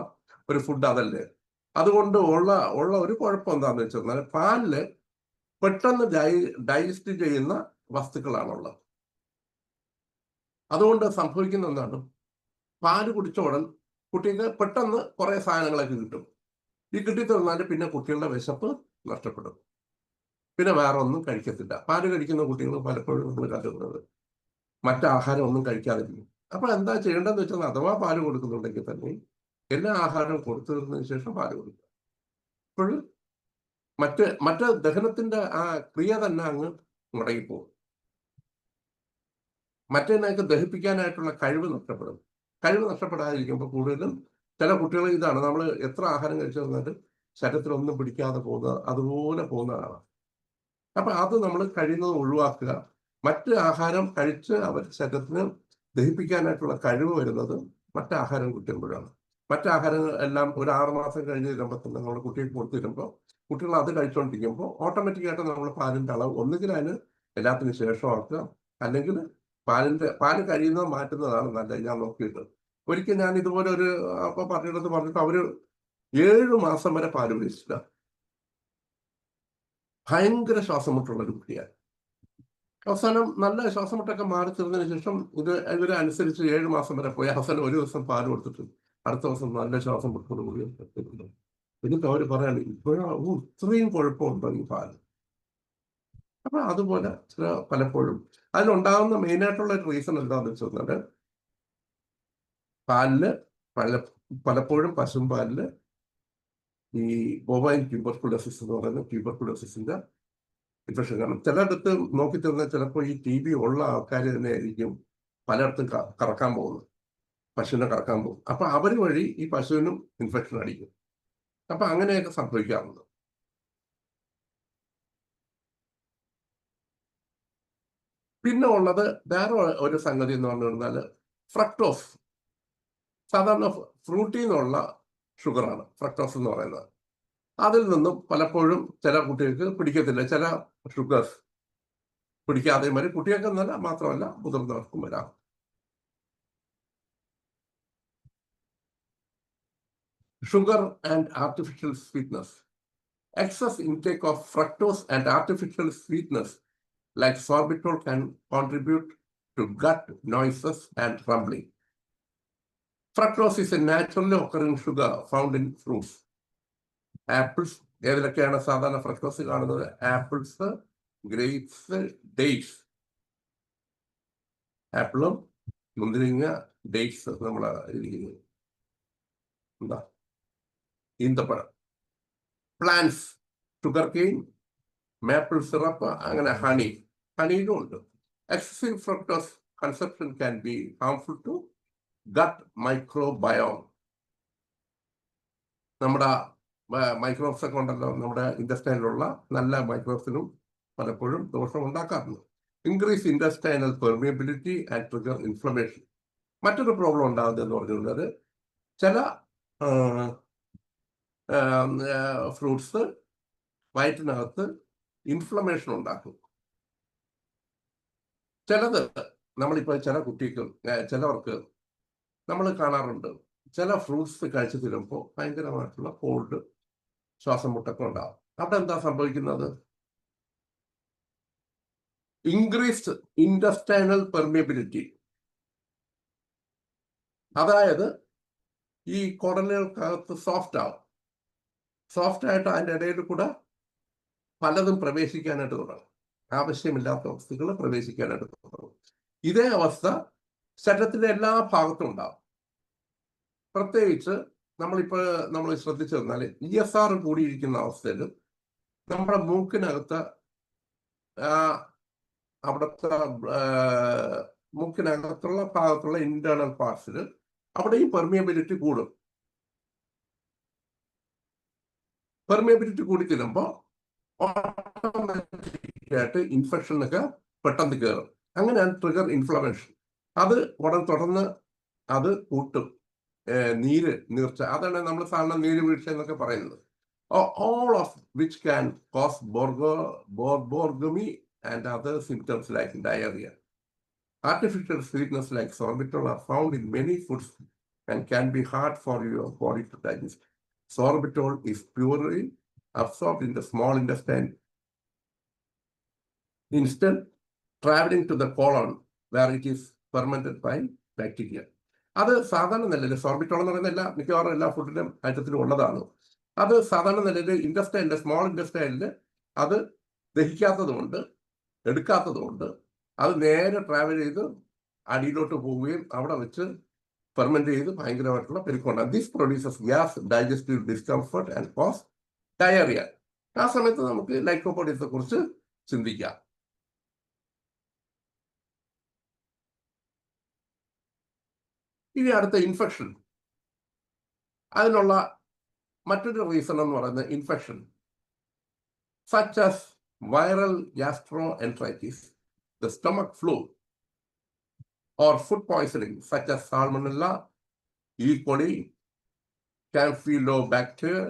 ഒരു ഫുഡ് അതല്ലേ. അതുകൊണ്ട് ഉള്ള ഒരു കുഴപ്പം എന്താണെന്ന് വെച്ചാൽ പാലില് പെട്ടെന്ന് ഡൈജസ്റ്റ് ചെയ്യുന്ന വസ്തുക്കളാണുള്ളത്. അതുകൊണ്ട് സംഭവിക്കുന്ന എന്താണ്? പാല് കുടിച്ച ഉടൻ കുട്ടിക്ക് പെട്ടെന്ന് കുറെ സാധനങ്ങളൊക്കെ കിട്ടും. ഈ കിട്ടിത്തീർന്നാൽ പിന്നെ കുട്ടികളുടെ വിശപ്പ് നഷ്ടപ്പെടും. പിന്നെ വേറെ ഒന്നും കഴിക്കത്തില്ല. പാല് കഴിക്കുന്ന കുട്ടികൾ പലപ്പോഴും നമ്മൾ കണ്ടുന്നത് മറ്റാഹാരം ഒന്നും കഴിക്കാതിരിക്കും. അപ്പൊ എന്താ ചെയ്യേണ്ടതെന്ന് വെച്ചാൽ അഥവാ പാല് കൊടുക്കുന്നുണ്ടെങ്കിൽ തന്നെ എല്ലാ ആഹാരവും കൊടുത്തു തീർന്നതിന് ശേഷം പാല് കൊടുക്കുക. അപ്പോൾ മറ്റ് ദഹനത്തിന്റെ ആ ക്രിയ തന്നെ അങ്ങ് മുടങ്ങിപ്പോകും. മറ്റേതിനൊക്കെ ദഹിപ്പിക്കാനായിട്ടുള്ള കഴിവ് നഷ്ടപ്പെടും. കഴിവ് നഷ്ടപ്പെടാതിരിക്കുമ്പോൾ കൂടുതലും ചില കുട്ടികൾ ഇതാണ്, നമ്മൾ എത്ര ആഹാരം കഴിച്ചു തന്നിട്ട് ശരീരത്തിലൊന്നും പിടിക്കാതെ അതുപോലെ പോകുന്നതാണ്. അപ്പൊ അത് നമ്മൾ കഴിയുന്നത് ഒഴിവാക്കുക. മറ്റ് ആഹാരം കഴിച്ച് അവർ ശരീരത്തിന് ദഹിപ്പിക്കാനായിട്ടുള്ള കഴിവ് വരുന്നത് മറ്റാഹാരം കിട്ടുമ്പോഴാണ്. മറ്റാഹാരങ്ങൾ എല്ലാം ഒരു 6 മാസം കഴിഞ്ഞ് തരുമ്പോൾ തന്നെ നമ്മൾ കുട്ടിക്ക് കൊടുത്തു തരുമ്പോൾ കുട്ടികൾ അത് കഴിച്ചുകൊണ്ടിരിക്കുമ്പോൾ ഓട്ടോമാറ്റിക്കായിട്ട് നമ്മൾ പാലിന്റെ അളവ് ഒന്നുകിൽ അതിന് എല്ലാത്തിനും ശേഷമാക്കുക, അല്ലെങ്കിൽ പാല് കഴിയുന്നത് മാറ്റുന്നതാണ് നല്ലത്. ഞാൻ നോക്കിയിട്ട് ഒരിക്കൽ ഞാൻ ഇതുപോലെ ഒരു പറഞ്ഞിട്ട് അവര് 7 മാസം വരെ പാല് ഉപയോഗിച്ചില്ല. ഭയങ്കര ശ്വാസം മുട്ടുള്ള ഒരു കുട്ടിയാണ്. അവസാനം നല്ല ശ്വാസം മുട്ടൊക്കെ മാറി തീർന്നതിന് ശേഷം ഇവരെ അനുസരിച്ച് 7 മാസം വരെ പോയി. അവസാനം ഒരു ദിവസം പാല് കൊടുത്തിട്ട് അടുത്ത ദിവസം നല്ല ശ്വാസം മുട്ടോട് കൂടി എന്നിട്ട് അവർ പറയാണ് ഇത്രയും കുഴപ്പമുണ്ടോ ഈ പാല്. അപ്പൊ അതുപോലെ പലപ്പോഴും അതിലുണ്ടാകുന്ന മെയിനായിട്ടുള്ള ഒരു റീസൺ എന്താണെന്ന് വെച്ച് കഴിഞ്ഞാൽ പാലില് പലപ്പോഴും പശുമ്പാലില് ഈ ബോവൈൻ ട്യൂബർകുലോസിസ് എന്ന് പറയുന്ന ട്യൂബർകുലോസിസിന്റെ ഇൻഫെക്ഷൻ കാണും. ചിലയിടത്ത് നോക്കിത്തന്നെ ചിലപ്പോൾ ഈ TB ഉള്ള ആൾക്കാർ തന്നെ ആയിരിക്കും പലയിടത്തും കറക്കാൻ പോകുന്നത്, പശുവിനെ കറക്കാൻ പോകും. അപ്പൊ അവർ വഴി ഈ പശുവിനും ഇൻഫെക്ഷൻ അടിക്കും. അപ്പൊ അങ്ങനെയൊക്കെ സംഭവിക്കാറുണ്ട്. പിന്നെ ഉള്ളത് വേറെ ഒരു സംഗതി എന്ന് പറഞ്ഞു കഴിഞ്ഞാൽ ഫ്രക്ടോസ്. സാധാരണ ഫ്രൂട്ടിൽ നിന്നുള്ള ഷുഗറാണ് ഫ്രക്ടോസ് എന്ന് പറയുന്നത്. അതിൽ നിന്നും പലപ്പോഴും ചില കുട്ടികൾക്ക് പിടിക്കത്തില്ല, ചില ഷുഗേഴ്സ് പിടിക്കാതെ വരെ കുട്ടികൾക്ക് എന്നല്ല മാത്രമല്ല മുതിർന്നവർക്കും വരാം. Sugar and artificial sweetness. Excess intake of fructose and artificial sweetness like sorbitol can contribute to gut noises and rumbling. Fructose is a naturally occurring sugar found in fruits. Apples, ഏതിലൊക്കെയാണ് സാധാരണ fructose കാണുന്നത്? Apples, grapes, dates. ആപ്പിളും മുന്തിരിങ്ങ, dates നമ്മൾ എന്താ ഈന്തപ്പഴം, plants, sugar cane, maple syrup, അങ്ങനെ ഹണിയിലും ഉണ്ട്. Excessive fructose consumption can be harmful to gut microbiome. നമ്മുടെ മൈക്രോബ്സ് ഒക്കെ ഉണ്ടല്ലോ, നമ്മുടെ ഇൻഡസ്റ്റൈനിലുള്ള നല്ല മൈക്രോബ്സിനും പലപ്പോഴും ദോഷം ഉണ്ടാക്കാറുണ്ട്. Increase intestinal permeability and trigger inflammation. മറ്റൊരു പ്രോബ്ലം ഉണ്ടാകുന്നതെന്ന് പറഞ്ഞുള്ളത് ചില ഫ്രൂട്ട്സ് വയറ്റിനകത്ത് ഇൻഫ്ലമേഷൻ ഉണ്ടാക്കും. ചിലത് നമ്മളിപ്പോൾ ചില ചിലവർക്ക് നമ്മൾ കാണാറുണ്ട്, ചില ഫ്രൂട്ട്സ് കഴിച്ചു തരുമ്പോൾ ഭയങ്കരമായിട്ടുള്ള കോൾഡ്, ശ്വാസം മുട്ടൊക്കെ ഉണ്ടാകും. അവിടെ എന്താ സംഭവിക്കുന്നത്? Increased intestinal permeability. അതായത് ഈ കുടലുകൾക്കകത്ത് സോഫ്റ്റ് ആവും. സോഫ്റ്റ് ആയിട്ട് അതിൻ്റെ ഇടയിൽ കൂടെ പലതും പ്രവേശിക്കാനായിട്ട് തുടങ്ങും. ആവശ്യമില്ലാത്ത വസ്തുക്കൾ പ്രവേശിക്കാനായിട്ട് തുടങ്ങും. ഇതേ അവസ്ഥ ശരീരത്തിന്റെ എല്ലാ ഭാഗത്തും ഉണ്ടാവും. പ്രത്യേകിച്ച് നമ്മൾ ശ്രദ്ധിച്ചു തന്നാൽ ESR കൂടിയിരിക്കുന്ന അവസ്ഥയിൽ നമ്മുടെ മൂക്കിനകത്ത് അവിടുത്തെ മൂക്കിനകത്തുള്ള ഭാഗത്തുള്ള ഇന്റേണൽ പാർട്സിൽ അവിടെയും പെർമിയബിലിറ്റി കൂടും. പെർമിയബിലിറ്റി കൂടി ചെല്ലുമ്പോൾ ഓട്ടോമാറ്റിക്കായിട്ട് ഇൻഫെക്ഷനൊക്കെ പെട്ടെന്ന് കയറും. അങ്ങനെയാണ് ട്രിഗർ ഇൻഫ്ലമേഷൻ. അത് തുടർന്ന് അത് കൂട്ടും നീർച്ച. അതാണ് നമ്മൾ സാധാരണ നീര് വീഴ്ച എന്നൊക്കെ പറയുന്നത്. All of which can cause borborygmi and other symptoms like diarrhea. Artificial sweetness like sorbitol are found in many foods and can be hard for your body to digest. Sorbitol is purely absorbed in the small intestine, instead traveling to the colon where it is fermented by bacteria. അത് സാധാരണ നിലയിൽ sorbitol എന്ന് പറയുന്ന മിക്കവാറും എല്ലാ ഫുഡിലും ഐറ്റത്തിലും ഉള്ളതാണ്. അത് സാധാരണ നിലയിൽ ഇൻഡസ്റ്റൈനിൽ, സ്മോൾ ഇൻഡസ്റ്റൈനിൽ അത് ദഹിക്കാത്തതുകൊണ്ട്, എടുക്കാത്തതുകൊണ്ട് അത് നേരെ ട്രാവൽ ചെയ്ത് അടിയിലോട്ട് പോവുകയും അവിടെ വെച്ച് ഫെർമെന്റ് ചെയ്ത് ഭയങ്കരമായിട്ടുള്ള പെരുക്കമുണ്ടാകും. This produces gas, digestive discomfort and cause diarrhoea. ആ സമയത്ത് നമുക്ക് ലൈക്കോപോഡിയത്തെ കുറിച്ച് ചിന്തിക്കാം. ഇനി അടുത്ത ഇൻഫെക്ഷൻ. അതിനുള്ള മറ്റൊരു റീസൺ എന്ന് പറയുന്നത് infection such as viral gastroenteritis, the stomach flu, or food poisoning such as Salmonella, E. coli, Campylobacter.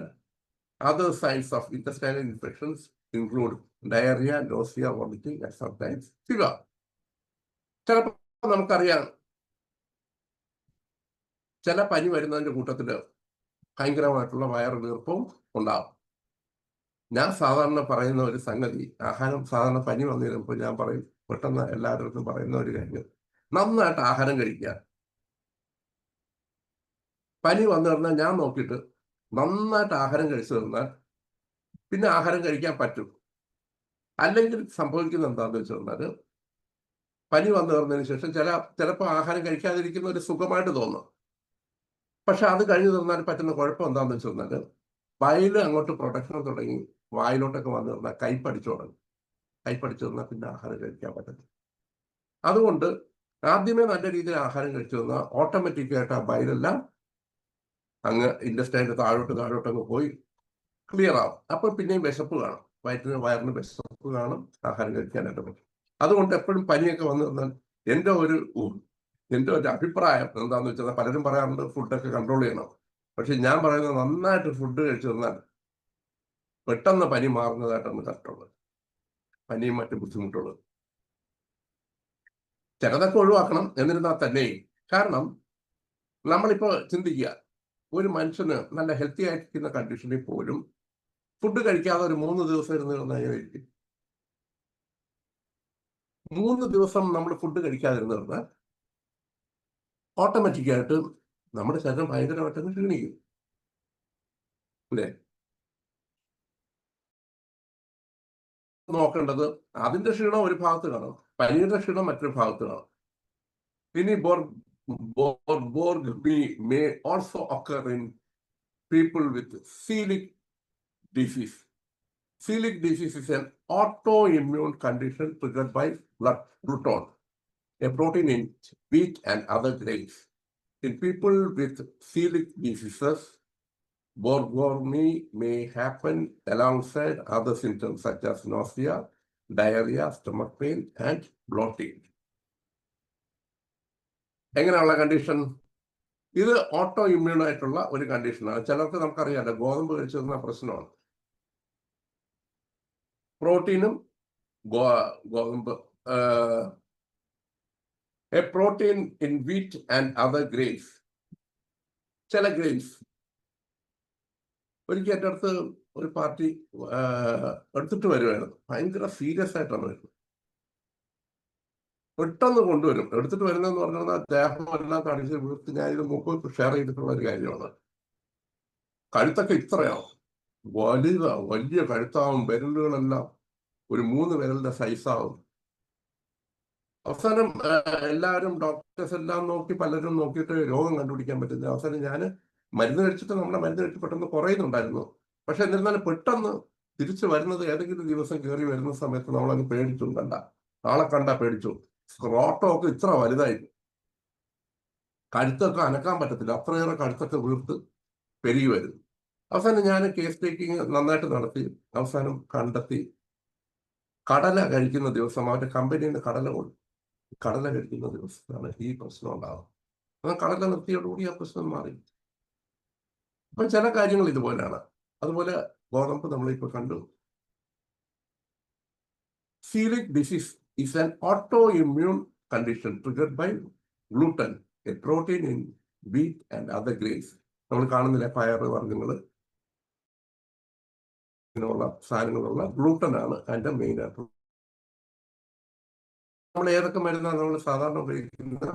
Other signs of intestinal infections include diarrhea, nausea, vomiting, and sometimes fever. ചിലപ്പോൾ നമുക്കറിയാം, ചില പനി വരുന്നതിൻ്റെ കൂട്ടത്തിൽ ഭയങ്കരമായിട്ടുള്ള വയറ് വീർപ്പും ഉണ്ടാകും. ഞാൻ സാധാരണ പറയുന്ന ഒരു സംഗതി, ആഹാരം സാധാരണ പനി വന്നു വരുമ്പോൾ ഞാൻ പറയും, പെട്ടെന്ന് എല്ലാവരുടെ പറയുന്ന ഒരു കാര്യം, നന്നായിട്ട് ആഹാരം കഴിക്കുക. പനി വന്നു കഴിഞ്ഞാൽ ഞാൻ നോക്കിയിട്ട് നന്നായിട്ട് ആഹാരം കഴിച്ചു തന്നാൽ പിന്നെ ആഹാരം കഴിക്കാൻ പറ്റും. അല്ലെങ്കിൽ സംഭവിക്കുന്ന എന്താണെന്ന് വെച്ച് കഴിഞ്ഞാൽ, പനി വന്നു തീർന്നതിന് ശേഷം ചിലപ്പോൾ ആഹാരം കഴിക്കാതിരിക്കുന്ന ഒരു സുഖമായിട്ട് തോന്നും. പക്ഷെ അത് കഴിഞ്ഞു തീർന്നാൽ പറ്റുന്ന കുഴപ്പം എന്താണെന്ന് വെച്ച് കഴിഞ്ഞാൽ, വയല് അങ്ങോട്ട് പ്രൊഡക്ഷൻ തുടങ്ങി വായിലോട്ടൊക്കെ വന്നു തീർന്നാൽ കൈപ്പടിച്ചു തുടങ്ങും. കൈപ്പടിച്ചു തന്നാൽ പിന്നെ ആഹാരം കഴിക്കാൻ പറ്റില്ല. അതുകൊണ്ട് ആദ്യമേ നല്ല രീതിയിൽ ആഹാരം കഴിച്ചു തന്നാൽ ഓട്ടോമാറ്റിക്കായിട്ട് ആ വയലെല്ലാം അങ്ങ് ഇൻഡസ്റ്റൈൻ്റെ താഴോട്ട് അങ്ങ് പോയി ക്ലിയർ ആവും. അപ്പോൾ പിന്നെയും വിശപ്പ് കാണും, വയറിന് വിശപ്പ് കാണും, ആഹാരം കഴിക്കാനായിട്ട് പറ്റും. അതുകൊണ്ട് എപ്പോഴും പനിയൊക്കെ വന്നു തന്നാൽ എൻ്റെ ഒരു അഭിപ്രായം എന്താണെന്ന് വെച്ചാൽ, പലരും പറയാറുണ്ട് ഫുഡൊക്കെ കൺട്രോൾ ചെയ്യണം. പക്ഷെ ഞാൻ പറയുന്നത്, നന്നായിട്ട് ഫുഡ് കഴിച്ചു തന്നാൽ പെട്ടെന്ന് പനി മാറുന്നതായിട്ടാണ് കണ്ടിട്ടുള്ളത്. പനിയും മറ്റു ബുദ്ധിമുട്ടുള്ളത് ചിലതൊക്കെ ഒഴിവാക്കണം. എന്നിരുന്നാൽ തന്നെയും, കാരണം നമ്മളിപ്പോൾ ചിന്തിക്കുക, ഒരു മനുഷ്യന് നല്ല ഹെൽത്തി ആയിരിക്കുന്ന കണ്ടീഷനിൽ പോലും ഫുഡ് കഴിക്കാതെ ഒരു 3 ദിവസം ഇരുന്ന് കഴിഞ്ഞാൽ 3 ദിവസം നമ്മൾ ഫുഡ് കഴിക്കാതിരുന്നു കഴിഞ്ഞാൽ ഓട്ടോമാറ്റിക്കായിട്ട് നമ്മുടെ ശരീരം ഭയങ്കരമായിട്ടൊന്ന് ക്ഷീണിക്കും, അല്ലേ? നോക്കേണ്ടത് അതിന്റെ ക്ഷീണം ഒരു ഭാഗത്ത് കാണും, പനിയുടെ ക്ഷീണം മറ്റൊരു ഭാഗത്ത് കാണും. ഇനി may also occur in people with celiac disease. Celiac disease is an autoimmune condition triggered by blood gluten, a protein in wheat and other grains. In people with celiac diseases, Borborygmi may happen alongside other symptoms such as nausea, diarrhea, stomach pain, and bloating. എങ്ങനെയുള്ള condition? ഇത് auto immune ആയിട്ടുള്ള ഒരു കണ്ടീഷനാണ്. ചിലർക്ക് നമുക്കറിയാമല്ലോ, ഗോതമ്പ് കഴിച്ചു തന്ന പ്രശ്നമാണ്. പ്രോട്ടീനും ഗോതമ്പ്, A protein in wheat and other grains. ചില ഗ്രെയിൻസ്, ഒരിക്കൽ എൻ്റെ അടുത്ത് ഒരു പാർട്ടി എടുത്തിട്ട് വരുമായിരുന്നു. ഭയങ്കര സീരിയസ് ആയിട്ടാണ് വരുന്നത്. പെട്ടെന്ന് കൊണ്ടുവരും. എടുത്തിട്ട് വരുന്നതെന്ന് പറഞ്ഞാൽ ദേഹമെല്ലാം കടിച്ച് വീർത്ത്, ഞാൻ ഇത് മുമ്പ് ഷെയർ ചെയ്തിട്ടുള്ള ഒരു കാര്യമാണ്. കഴുത്തൊക്കെ ഇത്രയാവും, വലിയ കഴുത്താവും, വിരലുകളെല്ലാം ഒരു 3 വിരലിന്റെ സൈസാവും. അവസാനം എല്ലാവരും ഡോക്ടേഴ്സ് എല്ലാം നോക്കി, പലരും നോക്കിയിട്ട് രോഗം കണ്ടുപിടിക്കാൻ പറ്റുന്നില്ല. അവസാനം ഞാൻ മരുന്ന് കഴിച്ചിട്ട്, നമ്മുടെ മരുന്ന് കഴിച്ച് പെട്ടെന്ന് കുറയുന്നുണ്ടായിരുന്നു. പക്ഷെ എന്നിരുന്നാലും പെട്ടെന്ന് തിരിച്ചു വരുന്നത്, ഏതെങ്കിലും ദിവസം കയറി വരുന്ന സമയത്ത് നമ്മളങ്ങ് പേടിച്ചു. ആളെ കണ്ടാ പേടിച്ചു. സ്ക്രോട്ടമൊക്കെ ഇത്ര വലുതായിരുന്നു, കഴുത്തൊക്കെ അനക്കാൻ പറ്റത്തില്ല, അത്രയേറെ കഴുത്തൊക്കെ വീർത്ത് പെരുകി വരുന്നു. അവസാനം ഞാൻ കേസ് ടേക്കിങ് നന്നായിട്ട് നടത്തി. അവസാനം കണ്ടെത്തി, കടല കഴിക്കുന്ന ദിവസം അവരുടെ കമ്പനിയിൽ നിന്ന് കടല കഴിക്കുന്ന ദിവസമാണ് ഈ പ്രശ്നം ഉണ്ടാകും. ആ കടല നിർത്തിയോടുകൂടി ആ പ്രശ്നം മാറി. അപ്പം ചില കാര്യങ്ങൾ ഇതുപോലെയാണ്. അതുപോലെ ഗോതമ്പ് നമ്മളിപ്പോൾ കണ്ടു. Celiac disease is an autoimmune condition triggered by gluten, a protein in wheat and other grains. നമ്മൾ കാണുന്നില്ല, പയർ വർഗ്ഗങ്ങൾ, ഇങ്ങനെയുള്ള സാധനങ്ങളുള്ള ഗ്ലൂട്ടൻ ആണ് അതിന്റെ മെയിൻ ആയിട്ട്. നമ്മൾ ഏതൊക്കെ മരുന്നാണ് നമ്മൾ സാധാരണ ഉപയോഗിക്കുന്ന?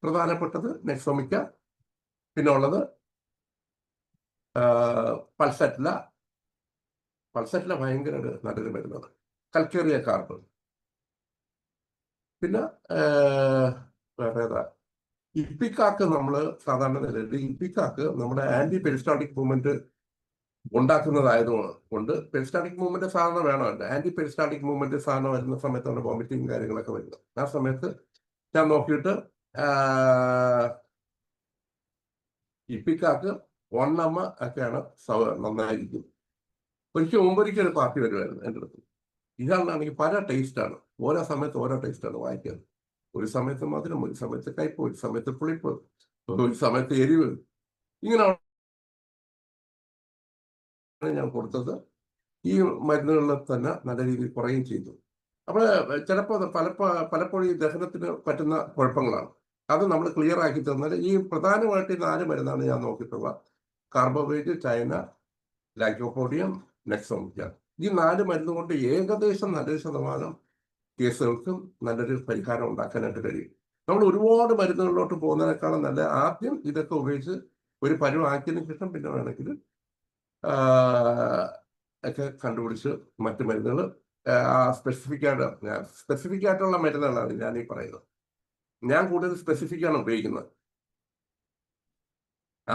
പ്രധാനപ്പെട്ടത് നെക്സോമിക്ക, പിന്നെ ഉള്ളത് പൾസറ്റില ഭയങ്കര നല്ലൊരു മരുന്നാണ്. കൽക്കേറിയ കാർബ്, പിന്നെ വേറെ ഏതാ, ഇപ്പിക്കാക്ക്. നമ്മൾ സാധാരണ നിലയിൽ ഇപ്പിക്കാക്ക് നമ്മുടെ ആന്റി പെരിസ്റ്റാൾട്ടിക് മൂവ്മെന്റ് ഉണ്ടാക്കുന്നതായതുകൊണ്ട്, പെരിസ്റ്റാൾട്ടിക് മൂവ്മെന്റ് സാധാരണ വേണമല്ലോ. ആന്റി പെരിസ്റ്റാൾട്ടിക് മൂവ്മെന്റ് സാധാരണ വരുന്ന സമയത്താണ് വോമിറ്റിങ് കാര്യങ്ങളൊക്കെ വരുന്നത്. ആ സമയത്ത് ഞാൻ നോക്കിയിട്ട് ഇപ്പിക്കാക്ക് 1 mg ഒക്കെയാണ് നന്നായിരിക്കും. ഒരിക്കൽ ഒരു പാർട്ടി വരുമായിരുന്നു എൻ്റെ അടുത്ത്. ഇയാളാണെങ്കിൽ പല ടേസ്റ്റാണ്, ഓരോ സമയത്ത് ഓരോ ടേസ്റ്റാണ് വായിക്കുന്നത്. ഒരു സമയത്ത് മധുരം, ഒരു സമയത്ത് കയ്പ്, ഒരു സമയത്ത് പുളിപ്പ്, ഒരു സമയത്ത് എരിവ്. ഇങ്ങനെ ഞാൻ കൊടുത്തത്. ഈ മരുന്നുകളിൽ തന്നെ നല്ല രീതിയിൽ കുറയുകയും ചെയ്തു. അപ്പോൾ ചിലപ്പോൾ പലപ്പോഴും ഈ ദഹനത്തിന് പറ്റുന്ന കുഴപ്പങ്ങളാണ്. അത് നമ്മൾ ക്ലിയർ ആക്കി തന്നാൽ, ഈ പ്രധാനമായിട്ട് 4 മരുന്നാണ് ഞാൻ നോക്കിയിട്ടുള്ളത്. കാർബോവേറ്റ്, ചൈന, ലൈക്കോപോഡിയം, നെക്സോമിക്ക. ഈ 4 മരുന്ന് കൊണ്ട് ഏകദേശം 90% കേസുകൾക്കും നല്ലൊരു പരിഹാരം ഉണ്ടാക്കാനായിട്ട് കഴിയും. നമ്മൾ ഒരുപാട് മരുന്നുകളിലോട്ട് പോകുന്നതിനേക്കാളും നല്ല ആദ്യം ഇതൊക്കെ ഉപയോഗിച്ച് ഒരു പരുവാക്കിയതിനു ശേഷം പിന്നെ വേണമെങ്കിൽ ഒക്കെ കണ്ടുപിടിച്ച് മറ്റു മരുന്നുകൾ സ്പെസിഫിക് ആയിട്ടുള്ള മരുന്നുകളാണ് ഞാൻ ഈ പറയുന്നത്. ഞാൻ കൂടുതൽ സ്പെസിഫിക് ആണ് ഉപയോഗിക്കുന്നത്.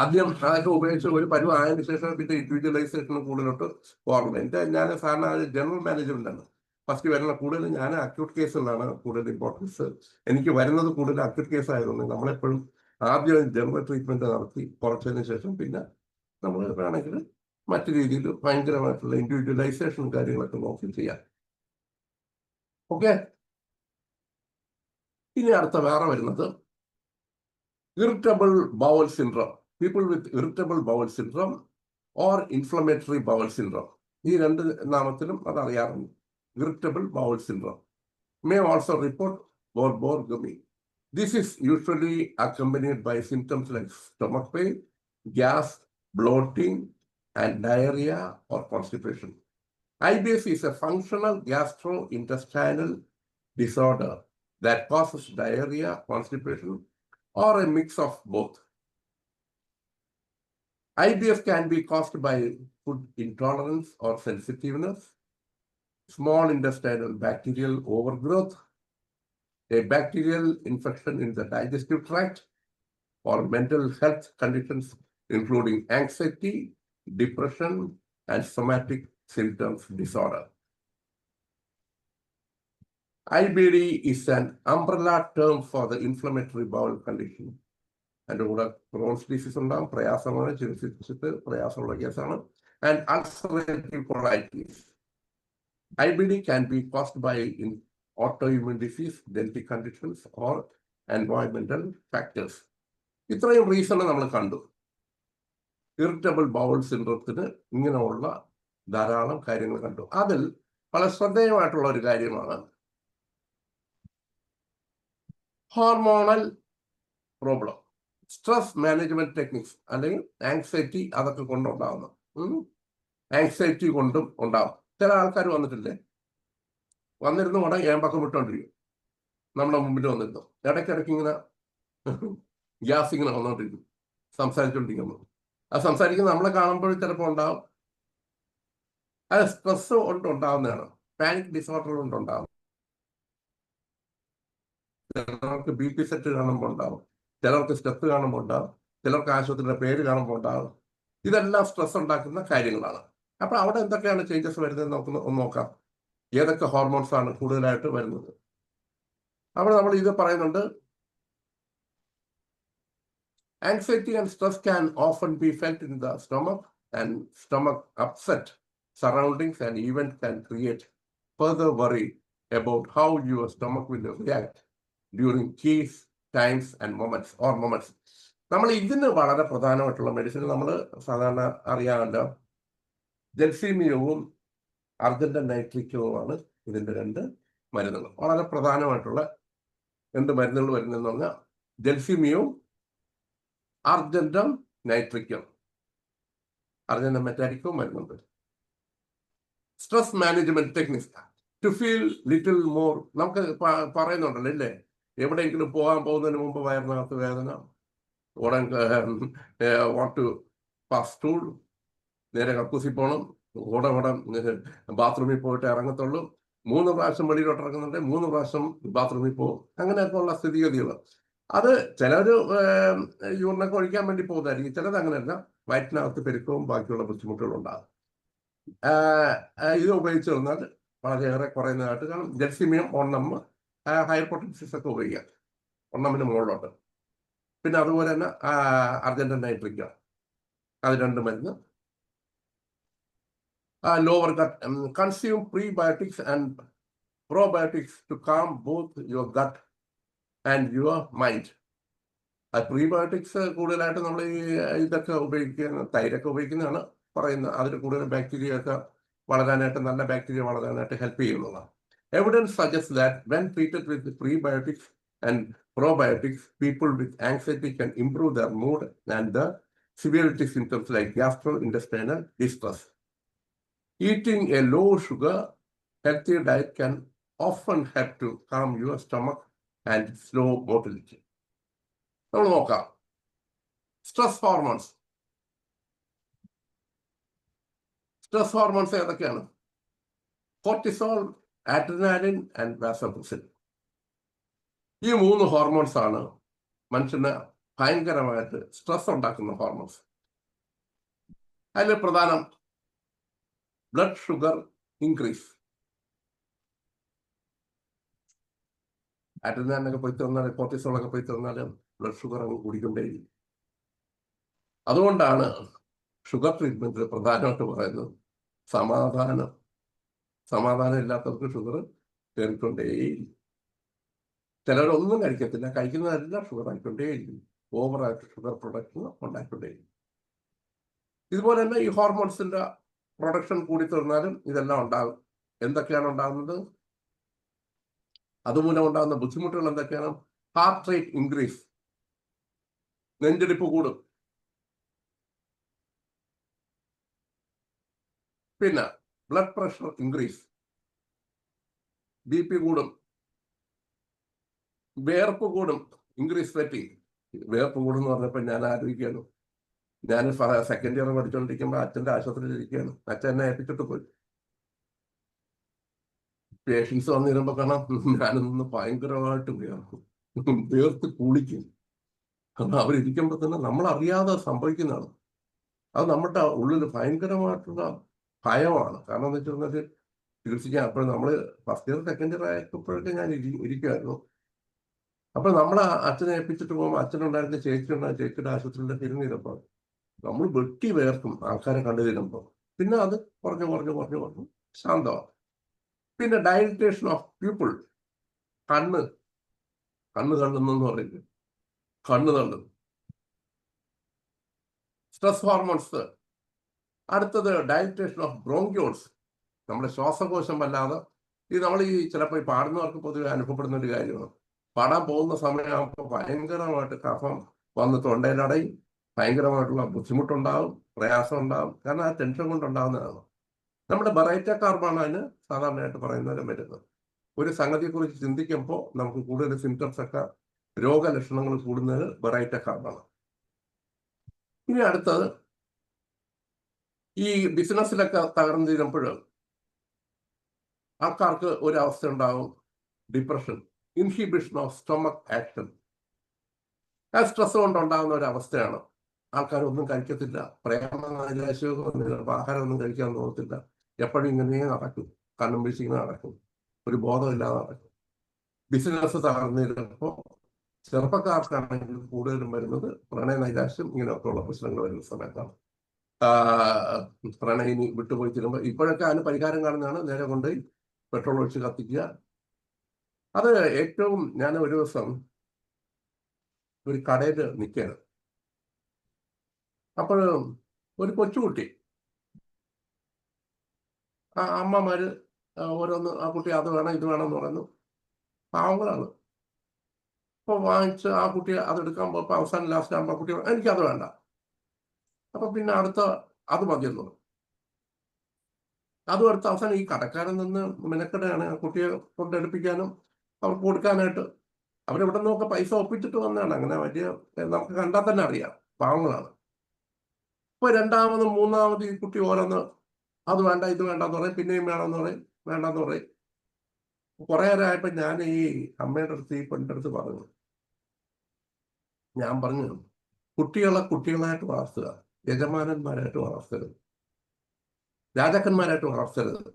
ആദ്യം അതൊക്കെ ഉപയോഗിച്ച് ഒരു പരുവായതിനു ശേഷം പിന്നെ ഇൻഡിവിജ്വലൈസേഷന് കൂടുതലോട്ട് പോകണം. ഞാൻ സാധാരണ ജനറൽ മാനേജ്മെന്റ് ആണ് ഫസ്റ്റ് വരുന്ന. കൂടുതൽ ഞാൻ അക്യൂട്ട് കേസുകളാണ് കൂടുതൽ ഇമ്പോർട്ടൻസ്. എനിക്ക് വരുന്നത് കൂടുതൽ അക്യൂട്ട് കേസ് ആയതുകൊണ്ട് നമ്മളെപ്പോഴും ആദ്യം ജനറൽ ട്രീറ്റ്മെന്റ് നടത്തി കുറച്ചതിന് ശേഷം പിന്നെ നമ്മൾ വേണമെങ്കിൽ മറ്റു രീതിയിൽ ഭയങ്കരമായിട്ടുള്ള ഇൻഡിവിജ്വലൈസേഷൻ കാര്യങ്ങളൊക്കെ നോക്കി ചെയ്യാം. ഓക്കെ. ഇനി അടുത്ത വേറെ വരുന്നത് irritable bowl syndrome. People with irritable bowl syndrome or inflammatory bowl syndrome. ഈ 2 നാമത്തിലും അത് അറിയാറുണ്ട്. Irritable bowel syndrome may also report borborygmi. This is usually accompanied by symptoms like stomach pain, gas, bloating, and diarrhea or constipation. IBS is a functional gastrointestinal disorder that causes diarrhea, constipation, or a mix of both. IBS can be caused by food intolerance or sensitiveness, small intestinal bacterial overgrowth, a bacterial infection in the digestive tract, or mental health conditions including anxiety, depression, and somatic symptoms disorder. IBD is an umbrella term for the inflammatory bowel condition. അതിൻ്റെ കൂടെ Crohn's disease ഉണ്ടാകും, പ്രയാസമാണ്, ചികിത്സിച്ചിട്ട് പ്രയാസമുള്ള കേസാണ്. And ulcerative colitis. IBD can be caused by autoimmune disease, genetic conditions, or environmental factors. ഇത്രയും reason നമ്മൾ കണ്ടു. Irritable bowl സിൻഡ്രോത്തിന് ഇങ്ങനെയുള്ള ധാരാളം കാര്യങ്ങൾ കണ്ടു. അതിൽ വളരെ ശ്രദ്ധേയമായിട്ടുള്ള ഒരു കാര്യമാണ് hormonal problem, stress management techniques അല്ലെങ്കിൽ ആങ്സൈറ്റി, അതൊക്കെ കൊണ്ടുണ്ടാവുന്നു. ആങ്സൈറ്റി കൊണ്ടും ഉണ്ടാവും. ചില ആൾക്കാർ വന്നിട്ടില്ലേ, വന്നിരുന്നു കൂടെ ഏമ്പക്കം വിട്ടോണ്ടിരിക്കും. നമ്മുടെ മുമ്പിൽ വന്നിരുന്നു ഇടയ്ക്കിടയ്ക്ക് ഇങ്ങനെ ഗ്യാസ് ഇങ്ങനെ വന്നോണ്ടിരിക്കും, സംസാരിച്ചോണ്ടിരിക്കുന്നു. ആ സംസാരിക്കുന്നത് നമ്മളെ കാണുമ്പോൾ ചിലപ്പോൾ ഉണ്ടാവും. അത് സ്ട്രെസ് കൊണ്ട് ഉണ്ടാവുന്നതാണ്, പാനിക് ഡിസോർഡർ കൊണ്ട് ഉണ്ടാവും. ചിലർക്ക് BP സെറ്റ് കാണുമ്പോൾ ഉണ്ടാവും, ചിലർക്ക് സ്റ്റെപ്പ് കാണുമ്പോൾ ഉണ്ടാവും, ചിലർക്ക് ആശുപത്രിയുടെ പേര് കാണുമ്പോൾ ഉണ്ടാവും. ഇതെല്ലാം സ്ട്രെസ് ഉണ്ടാക്കുന്ന കാര്യങ്ങളാണ്. അപ്പൊ അവിടെ എന്തൊക്കെയാണ് ചേഞ്ചസ് വരുന്നത് ഒന്ന് നോക്കാം. ഏതൊക്കെ ഹോർമോൺസ് ആണ് കൂടുതലായിട്ട് വരുന്നത്. അവിടെ നമ്മൾ ഇത് പറയുന്നുണ്ട്. Anxiety and stress can often B felt in the stomach and stomach upset surroundings and even can create further worry about how your stomach will react during key times and moments. നമ്മൾ ഇതിന് വളരെ പ്രധാനമായിട്ടുള്ള medicine നമ്മൾ സാധാരണ അറിയാമല്ലോ, ജെൽസീമിയവും അർജന്റൻ നൈട്രിക്കവുമാണ് ഇതിന്റെ 2 മരുന്നുകൾ. വളരെ പ്രധാനമായിട്ടുള്ള 2 മരുന്നുകൾ വരുന്നതെന്ന് പറഞ്ഞാൽ ജെൽസീമിയവും അർജന്റൻ നൈട്രിക്കും. അർജന്റൻ മെറ്റാരിക്കവും മരുന്നുണ്ട്. Stress management techniques to feel little more. നമുക്ക് പറയുന്നുണ്ടല്ലോ ഇല്ലേ, എവിടെയെങ്കിലും പോകാൻ പോകുന്നതിന് മുമ്പ് വയറിനകത്ത് വേദന, വാട്ട് ടു പാസ് സ്റ്റൂൾ, നേരെ കക്കൂസി പോകണം, ഉടൻ ബാത്റൂമിൽ പോയിട്ട് ഇറങ്ങത്തുള്ളൂ. 3 പ്രാവശ്യം വെളിയിലോട്ട് ഇറങ്ങുന്നുണ്ടെങ്കിൽ 3 പ്രാവശ്യം ബാത്റൂമിൽ പോകും. അങ്ങനെയൊക്കെ ഉള്ള സ്ഥിതിഗതികൾ. അത് ചിലർ യൂറിനൊക്കെ ഒഴിക്കാൻ വേണ്ടി പോകുന്നതായിരിക്കും, ചിലത് അങ്ങനെയല്ല, വയറ്റിനകത്ത് പെരുക്കവും ബാക്കിയുള്ള ബുദ്ധിമുട്ടുകളും ഉണ്ടാകും. ഇത് ഉപയോഗിച്ച് വന്നാൽ വളരെയേറെ കുറയുന്നതായിട്ട് കാരണം ജെൽസീമിയം 1 ഹയർ പൊട്ടൻസീസ് ഒക്കെ ഉപയോഗിക്കാം 1 മുകളിലോട്ട്. പിന്നെ അതുപോലെ തന്നെ അർജന്റൻ നൈട്രിക്ക, അത് 2 മരുന്ന്. Lower gut, consume prebiotics and probiotics to calm both your gut and your mind. Prebiotics കൂടുതലായിട്ട് നമ്മൾ ഇതൊക്കെ ഉപയോഗിക്കുന്ന, തൈരൊക്കെ ഉപയോഗിക്കുന്നതാണ് പറയുന്നത്. അതിൽ കൂടുതൽ ബാക്ടീരിയ ഒക്കെ വളരാനായിട്ട്, നല്ല ബാക്ടീരിയ വളരാനായിട്ട് ഹെൽപ്പ് ചെയ്യുന്നതാണ്. Evidence suggests that when treated with prebiotics and probiotics, people with anxiety can improve their mood and the severity symptoms like gastrointestinal distress. Eating a low sugar, healthy diet can often help to calm your stomach and slow motility. നമ്മൾ നോക്കാം. Stress hormones ഏതൊക്കെയാണ്? Cortisol, adrenaline and vasopressin. ഈ 3 hormones ആണ് മനുഷ്യന് ഭയങ്കരമായിട്ട് stress ഉണ്ടാക്കുന്ന hormones. അതിൽ പ്രധാനം ബ്ലഡ് ഷുഗർ ഇൻക്രീസ്. അഡ്രിനാലിനൊക്കെ പോയി തന്നാൽ, കോർട്ടിസോളൊക്കെ പോയി തന്നാൽ ബ്ലഡ് ഷുഗർ അങ്ങ് കൂടിക്കൊണ്ടേയിരിക്കും. അതുകൊണ്ടാണ് ഷുഗർ ട്രീറ്റ്മെന്റിൽ പ്രധാനമായിട്ട് പറയുന്നത് സമാധാനം ഇല്ലാത്തവർക്ക് ഷുഗർ കയറിക്കൊണ്ടേയിരിക്കും. ചിലരൊന്നും കഴിക്കത്തില്ല, കഴിക്കുന്നതെല്ലാം ഷുഗർ ആയിക്കൊണ്ടേയിരിക്കും. ഓവറായിട്ട് ഷുഗർ പ്രൊഡക്ഷൻ ഉണ്ടായിക്കൊണ്ടേയിരിക്കും. ഇതുപോലെ തന്നെ ഈ ഹോർമോൺസിന്റെ പ്രൊഡക്ഷൻ കൂടി തീർന്നാലും ഇതെല്ലാം ഉണ്ടാകും. എന്തൊക്കെയാണ് ഉണ്ടാകുന്നത്? അതുമൂലം ഉണ്ടാകുന്ന ബുദ്ധിമുട്ടുകൾ എന്തൊക്കെയാണ്? ഹാർട്ട് റേറ്റ് ഇൻക്രീസ്, നെഞ്ചിടിപ്പ് കൂടും. പിന്നെ ബ്ലഡ് പ്രഷർ ഇൻക്രീസ്, BP കൂടും. വേർപ്പ് കൂടും, ഇൻക്രീസ് ഫാറ്റിംഗ്. വേർപ്പ് കൂടും എന്ന് പറഞ്ഞപ്പോൾ ഞാൻ ആലോചിക്കുകയാണ്, ഞാൻ സെക്കൻഡ് ഇയർ പഠിച്ചുകൊണ്ടിരിക്കുമ്പോൾ അച്ഛൻ്റെ ആശുപത്രിയിൽ ഇരിക്കുകയാണ്. അച്ഛൻ എന്നെ ഏൽപ്പിച്ചിട്ട് പോയി. പേഷ്യൻസ് വന്നിരുമ്പോൾ കാണാം ഞാനൊന്ന് ഭയങ്കരമായിട്ട് വേർത്ത് കുളിക്കും. കാരണം അവരിയ്ക്കുമ്പോൾ തന്നെ നമ്മളറിയാതെ സംഭവിക്കുന്നതാണ്. അത് നമ്മുടെ ഉള്ളിൽ ഭയങ്കരമായിട്ടുള്ള ഭയമാണ്. കാരണം എന്ന് വെച്ചിട്ടുണ്ടെങ്കിൽ ചികിത്സിക്കാൻ അപ്പോൾ നമ്മൾ ഫസ്റ്റ് ഇയർ സെക്കൻഡ് ഇയർ ആയപ്പോഴൊക്കെ ഞാൻ ഇരിക്കുമായിരുന്നു. അപ്പോൾ നമ്മൾ അച്ഛനെ ഏൽപ്പിച്ചിട്ട് പോകുമ്പോൾ അച്ഛനുണ്ടായിരുന്ന ചേച്ചിയുടെ ആശുപത്രിയുടെ തിരുന്നിരുമ്പോൾ നമ്മൾ വെട്ടി വേർക്കും ആൾക്കാരെ കണ്ടു തരുമ്പോൾ. പിന്നെ അത് കുറഞ്ഞു ശാന്തമാണ്. പിന്നെ ഡയലിറ്റേഷൻ ഓഫ് പീപ്പിൾ, കണ്ണ് തള്ളുന്നെന്ന് പറയുന്നത്, കണ്ണ് തള്ളുന്നു. Stress hormones. അടുത്തത് ഡയലിറ്റേഷൻ ഓഫ് ബ്രോങ്ക്യോൾസ്, നമ്മുടെ ശ്വാസകോശം വല്ലാതെ. ഇത് നമ്മൾ ചിലപ്പോൾ ഈ പാടുന്നവർക്ക് പൊതുവെ അനുഭവപ്പെടുന്ന ഒരു കാര്യമാണ്. പാടാൻ പോകുന്ന സമയമാകുമ്പോൾ ഭയങ്കരമായിട്ട് കഫം വന്ന് തൊണ്ടയിലടയും, ഭയങ്കരമായിട്ടുള്ള ബുദ്ധിമുട്ടുണ്ടാകും, പ്രയാസം ഉണ്ടാകും. കാരണം ആ ടെൻഷൻ കൊണ്ടുണ്ടാകുന്നതാണ്. നമ്മുടെ ബറൈറ്റ കാർബാണ് അതിന് സാധാരണയായിട്ട് പറയുന്നത് വരുന്നത്. ഒരു സംഗതിയെക്കുറിച്ച് ചിന്തിക്കുമ്പോൾ നമുക്ക് കൂടുതൽ സിംറ്റംസ് ഒക്കെ, രോഗലക്ഷണങ്ങൾ കൂടുന്നത് ബറൈറ്റ കാർബാണ്. ഇനി അടുത്തത്, ഈ ബിസിനസ്സിലൊക്കെ തകർന്നു തീരുമ്പോൾ ആൾക്കാർക്ക് ഒരു അവസ്ഥ ഉണ്ടാകും, depression, inhibition of stomach action. ആ സ്ട്രെസ് കൊണ്ടുണ്ടാകുന്ന ഒരു അവസ്ഥയാണ്. ആൾക്കാരൊന്നും കഴിക്കത്തില്ല, ആഹാരമൊന്നും കഴിക്കാൻ തോന്നത്തില്ല, എപ്പോഴും ഇങ്ങനെ നടക്കും, കണ്ണും വീഴ്ചിങ്ങനെ നടക്കും, ഒരു ബോധമില്ലാതെ നടക്കും. ബിസിനസ് തകർന്നിരുന്നപ്പോൾ ചെറുപ്പക്കാർക്കാണെങ്കിൽ കൂടുതലും വരുന്നത് പ്രണയ നൈരാശ്യം, ഇങ്ങനെയൊക്കെ ഉള്ള പ്രശ്നങ്ങൾ വരുന്ന സമയത്താണ്. പ്രണയിനി വിട്ടുപോയി തീരുമ്പോൾ ഇപ്പോഴൊക്കെ അതിന് പരിഹാരം കാണുന്നതാണ് നേരെ കൊണ്ട് പെട്രോൾ ഒഴിച്ച് കത്തിക്കുക. അത് ഏറ്റവും, ഞാൻ ഒരു ദിവസം ഒരു കടയിൽ നിൽക്കുകയാണ്. അപ്പോൾ ഒരു കൊച്ചുകുട്ടി, ആ അമ്മമാര് ഓരോന്ന്, ആ കുട്ടി അത് വേണം ഇത് വേണം എന്ന് പറയുന്നു. പാവങ്ങളാണ്. അപ്പോൾ വാങ്ങിച്ച് ആ കുട്ടി അതെടുക്കാൻ പോയപ്പോൾ അവസാനം ലാസ്റ്റ് ആകുമ്പോൾ കുട്ടി എനിക്കത് വേണ്ട, അപ്പൊ പിന്നെ അടുത്ത അത് മതിയെന്ന് പറഞ്ഞു. അതും അടുത്ത അവസാനം ഈ കടക്കാരൻ നിന്ന് മെനക്കെടെയാണ് ആ കുട്ടിയെ കൊണ്ടെടുപ്പിക്കാനും അവർക്ക് കൊടുക്കാനായിട്ട്. അവരെവിടെ നിന്നൊക്കെ പൈസ ഒപ്പിച്ചിട്ട് വന്നതാണ്. അങ്ങനെ വലിയ, നമുക്ക് കണ്ടാൽ തന്നെ അറിയാം പാവങ്ങളാണ്. ഇപ്പൊ രണ്ടാമതും മൂന്നാമത് ഈ കുട്ടി ഓരോന്ന് അത് വേണ്ട ഇത് വേണ്ടെന്ന് പറയും, പിന്നെയും വേണമെന്ന് പറയും, വേണ്ടെന്ന് പറയും. കുറെ നേരമായപ്പോ ഞാൻ ഈ അമ്മയുടെ അടുത്ത്, ഈ പെണ്ണിന്റെ അടുത്ത് പറഞ്ഞു, ഞാൻ പറഞ്ഞു, കുട്ടികളെ കുട്ടികളായിട്ട് വളർത്തുക, യജമാനന്മാരായിട്ട് വളർത്തരുത്, രാജാക്കന്മാരായിട്ട് വളർത്തരുത്.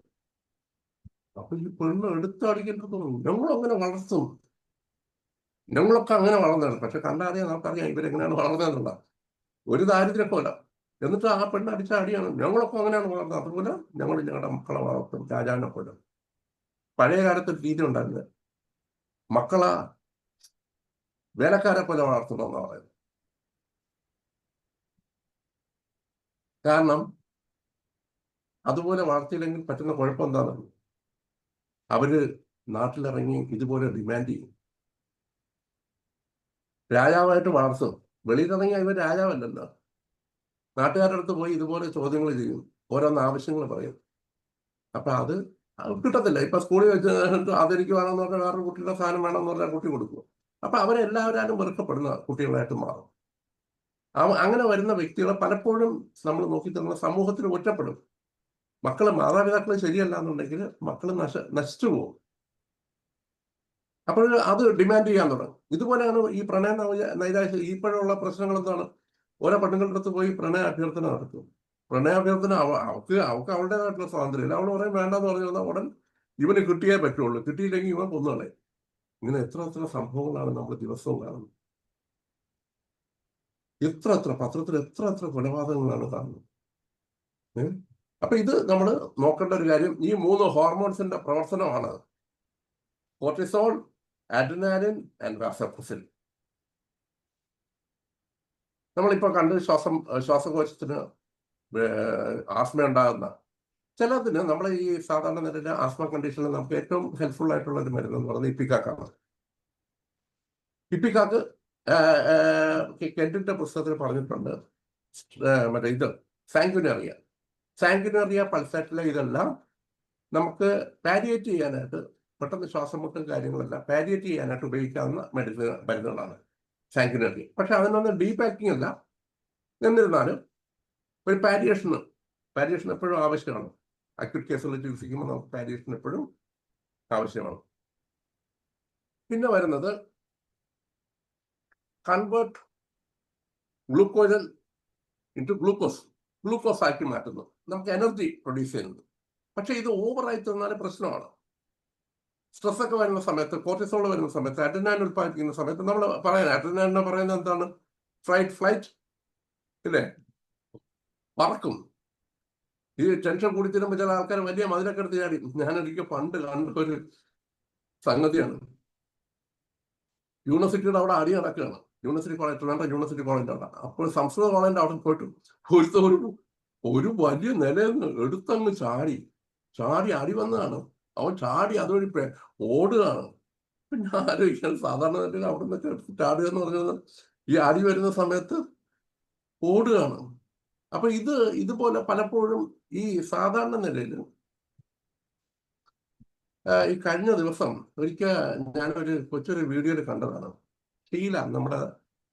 അപ്പൊ ഈ പെണ്ണ് എടുത്തടിക്കേണ്ടത് ഞങ്ങളങ്ങനെ വളർത്തും, ഞങ്ങളൊക്കെ അങ്ങനെ വളർന്നതാണ്. പക്ഷെ കണ്ടറിയാം, നമുക്കറിയാം ഇവരെങ്ങനെയാണ് വളർന്നതെന്നുള്ള ഒരു ദാരിദ്ര്യപ്പോലെ. എന്നിട്ട് ആ പെണ്ണ് അടിച്ച അടിയാണ്, ഞങ്ങളൊക്കെ അങ്ങനെയാണ് വളർന്നത്, അതുപോലെ ഞങ്ങൾ ഞങ്ങളുടെ മക്കളെ വളർത്തും രാജാവിനെ പോലെ. പഴയ കാലത്ത് രീതി ഉണ്ടായിരുന്നത് മക്കളെ വേലക്കാരെ പോലെ വളർത്തണമെന്നാണ് പറയുന്നത്. കാരണം അതുപോലെ വളർത്തിയില്ലെങ്കിൽ പറ്റുന്ന കുഴപ്പം എന്താണെന്ന്, അവര് നാട്ടിലിറങ്ങി ഇതുപോലെ ഡിമാൻഡ് ചെയ്യും. രാജാവായിട്ട് വളർത്തും, വെളിയിലിറങ്ങി ഇവർ രാജാവല്ലല്ലോ. നാട്ടുകാരുടെ അടുത്ത് പോയി ഇതുപോലെ ചോദ്യങ്ങൾ ചെയ്യും, ഓരോന്ന് ആവശ്യങ്ങൾ പറയും. അപ്പൊ അത് കിട്ടത്തില്ല. ഇപ്പൊ സ്കൂളിൽ വെച്ച് അതെനിക്ക് വേണമെന്ന് പറഞ്ഞാൽ വേറൊരു കുട്ടിയുടെ സാധനം വേണമെന്ന് പറഞ്ഞാൽ കുട്ടി കൊടുക്കും. അപ്പൊ അവരെല്ലാവരും വെറുക്കപ്പെടുന്ന കുട്ടികളായിട്ട് മാറും. അങ്ങനെ വരുന്ന വ്യക്തികളെ പലപ്പോഴും നമ്മൾ നോക്കിത്തന്ന സമൂഹത്തിൽ ഒറ്റപ്പെടും. മാതാപിതാക്കൾ ശരിയല്ല എന്നുണ്ടെങ്കിൽ മക്കൾ നശിച്ചു പോകും. അപ്പോൾ അത് ഡിമാൻഡ് ചെയ്യാൻ തുടങ്ങും. ഇതുപോലെയാണ് ഈ പ്രണയ നൈരാശ്യം. ഇപ്പോഴുള്ള പ്രശ്നങ്ങൾ എന്താണ്? ഓരോ പെണ്ണുങ്ങളുടെ അടുത്ത് പോയി പ്രണയ അഭ്യർത്ഥന നടത്തും. പ്രണയാഭ്യർത്ഥന അവൾക്ക് അവളുടേതായിട്ടുള്ള സ്വാതന്ത്ര്യമില്ല. അവൾ പറയും വേണ്ടെന്ന് പറഞ്ഞു ഉടൻ ഇവന് കിട്ടിയേ പറ്റുള്ളൂ, കിട്ടിയില്ലെങ്കിൽ ഇവൻ കൊന്നുകളെ. ഇങ്ങനെ എത്ര സംഭവങ്ങളാണ് നമ്മൾ ദിവസവും കാണുന്നത്. എത്ര പത്രത്തിൽ എത്ര കൊലപാതകങ്ങളാണ് കാണുന്നത്. അപ്പൊ ഇത് നമ്മൾ നോക്കേണ്ട ഒരു കാര്യം, ഈ 3 ഹോർമോൺസിന്റെ പ്രവർത്തനമാണ് കോർട്ടിസോൾ, അഡ്രിനാലിൻ ആൻഡ് വാസോപ്രസിൻ. നമ്മളിപ്പോ കണ്ട് ശ്വാസകോശത്തിന് ആസ്മ ഉണ്ടാകുന്ന ചിലതിന് നമ്മൾ ഈ സാധാരണ നിലയിൽ ആസ്മ കണ്ടീഷനിൽ നമുക്ക് ഏറ്റവും ഹെൽപ്ഫുൾ ആയിട്ടുള്ള ഒരു മരുന്ന് എന്ന് പറയുന്നത് ഇപ്പിക്കാക്കാണ്. ഇപ്പിക്കാക്ക് കെന്റിന്റെ പുസ്തകത്തിൽ പറഞ്ഞിട്ടുണ്ട്. മറ്റേ ഇത് സാങ്കുനറിയ പൾസാറ്റിലെ ഇതെല്ലാം നമുക്ക് പാരിയേറ്റ് ചെയ്യാനായിട്ട്, പെട്ടെന്ന് ശ്വാസം മുട്ടും കാര്യങ്ങളെല്ലാം പാരിയേറ്റ് ചെയ്യാനായിട്ട് ഉപയോഗിക്കാവുന്ന മരുന്നുകളാണ് സാങ്കുനറിയ. പക്ഷെ അതിനൊന്നും ഡീപാക്കിംഗ് അല്ല. എന്നിരുന്നാലും ഒരു പാരിയേഷൻ എപ്പോഴും ആവശ്യമാണ്. അക്യൂട്ട് കേസുകൾ ചികിത്സിക്കുമ്പോൾ നമുക്ക് പാരിയേഷൻ എപ്പോഴും ആവശ്യമാണ്. പിന്നെ വരുന്നത് കൺവേർട്ട് ഗ്ലൂക്കോജൻ ഇൻറ്റു ഗ്ലൂക്കോസ് ആക്കി മാറ്റുന്നു. നമുക്ക് എനർജി പ്രൊഡ്യൂസ് ചെയ്യുന്നത്. പക്ഷെ ഇത് ഓവറായി തന്നാൽ പ്രശ്നമാണ്. സ്ട്രെസ് ഒക്കെ വരുന്ന സമയത്ത്, കോർട്ടിസോൾ വരുന്ന സമയത്ത്, അഡ്രിനാലിൻ ഉൽപ്പാദിപ്പിക്കുന്ന സമയത്ത് നമ്മൾ അഡ്രിനാലിനെ പറയുന്നത് എന്താണ്? ഫ്ലൈറ്റ് ഇല്ലേ? പറക്കും. ഈ ടെൻഷൻ കൂടി തരുമ്പോൾ ചില ആൾക്കാർ വലിയ മതിലൊക്കെ എടുത്ത് ചാടി. ഞാനൊരിക്കൽ പണ്ട് കണ്ട ഒരു സംഗതിയാണ്. യൂണിവേഴ്സിറ്റിയുടെ അവിടെ അടി നടക്കുകയാണ്. യൂണിവേഴ്സിറ്റി കോളേജ് അവിടെ. അപ്പോൾ സംസ്കൃത കോളേജിന്റെ അവിടെ പോയിട്ട് ഒരു വലിയ നിലയിൽ എടുത്തങ്ങ് ചാടി അടി വന്നതാണ്. അവൻ ചാടി അതുവഴി ഓടുകയാണ്. പിന്നെ ആലോചിക്കാൻ സാധാരണ നിലയിൽ അവിടെ നിന്നൊക്കെ ചാടുക എന്ന് പറഞ്ഞത് ഈ അടി വരുന്ന സമയത്ത് ഓടുകയാണ്. അപ്പൊ ഇതുപോലെ പലപ്പോഴും ഈ സാധാരണ നിലയിൽ ഈ കഴിഞ്ഞ ദിവസം ഒരിക്കൽ ഞാനൊരു കൊച്ചൊരു വീഡിയോയിൽ കണ്ടതാണ്. ഷീല, നമ്മുടെ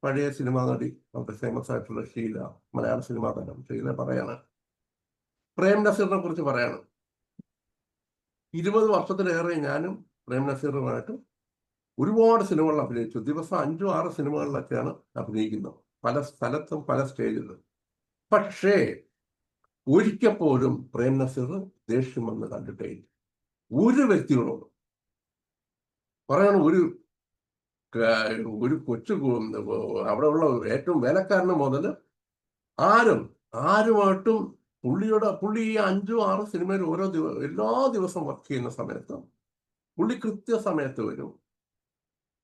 പഴയ സിനിമാ നടി, വളരെ ഫേമസ് ആയിട്ടുള്ള ഷീല, മലയാള സിനിമാ താരം ഷീല പറയാണ്, പ്രേം നസീറിനെ കുറിച്ച് പറയാണ്. 20 വർഷത്തിലേറെ ഞാനും പ്രേം നസീറുമായിട്ട് ഒരുപാട് സിനിമകളിൽ അഭിനയിച്ചു. ദിവസം 5-6 സിനിമകളിലൊക്കെയാണ് അഭിനയിക്കുന്നത്, പല സ്ഥലത്തും പല സ്റ്റേജിലും. പക്ഷേ ഒരിക്കൽ പോലും പ്രേം നസീർ ദേഷ്യം വന്ന് കണ്ടിട്ടേ ഒരു വ്യക്തികളോട് പറയണം. ഒരു കൊച്ചു അവിടെയുള്ള ഏറ്റവും വേലക്കാരന് മുതൽ ആരുമായിട്ടും പുള്ളി ഈ 5-6 സിനിമയിൽ എല്ലാ ദിവസവും വർക്ക് ചെയ്യുന്ന സമയത്ത് പുള്ളി കൃത്യസമയത്ത് വരും,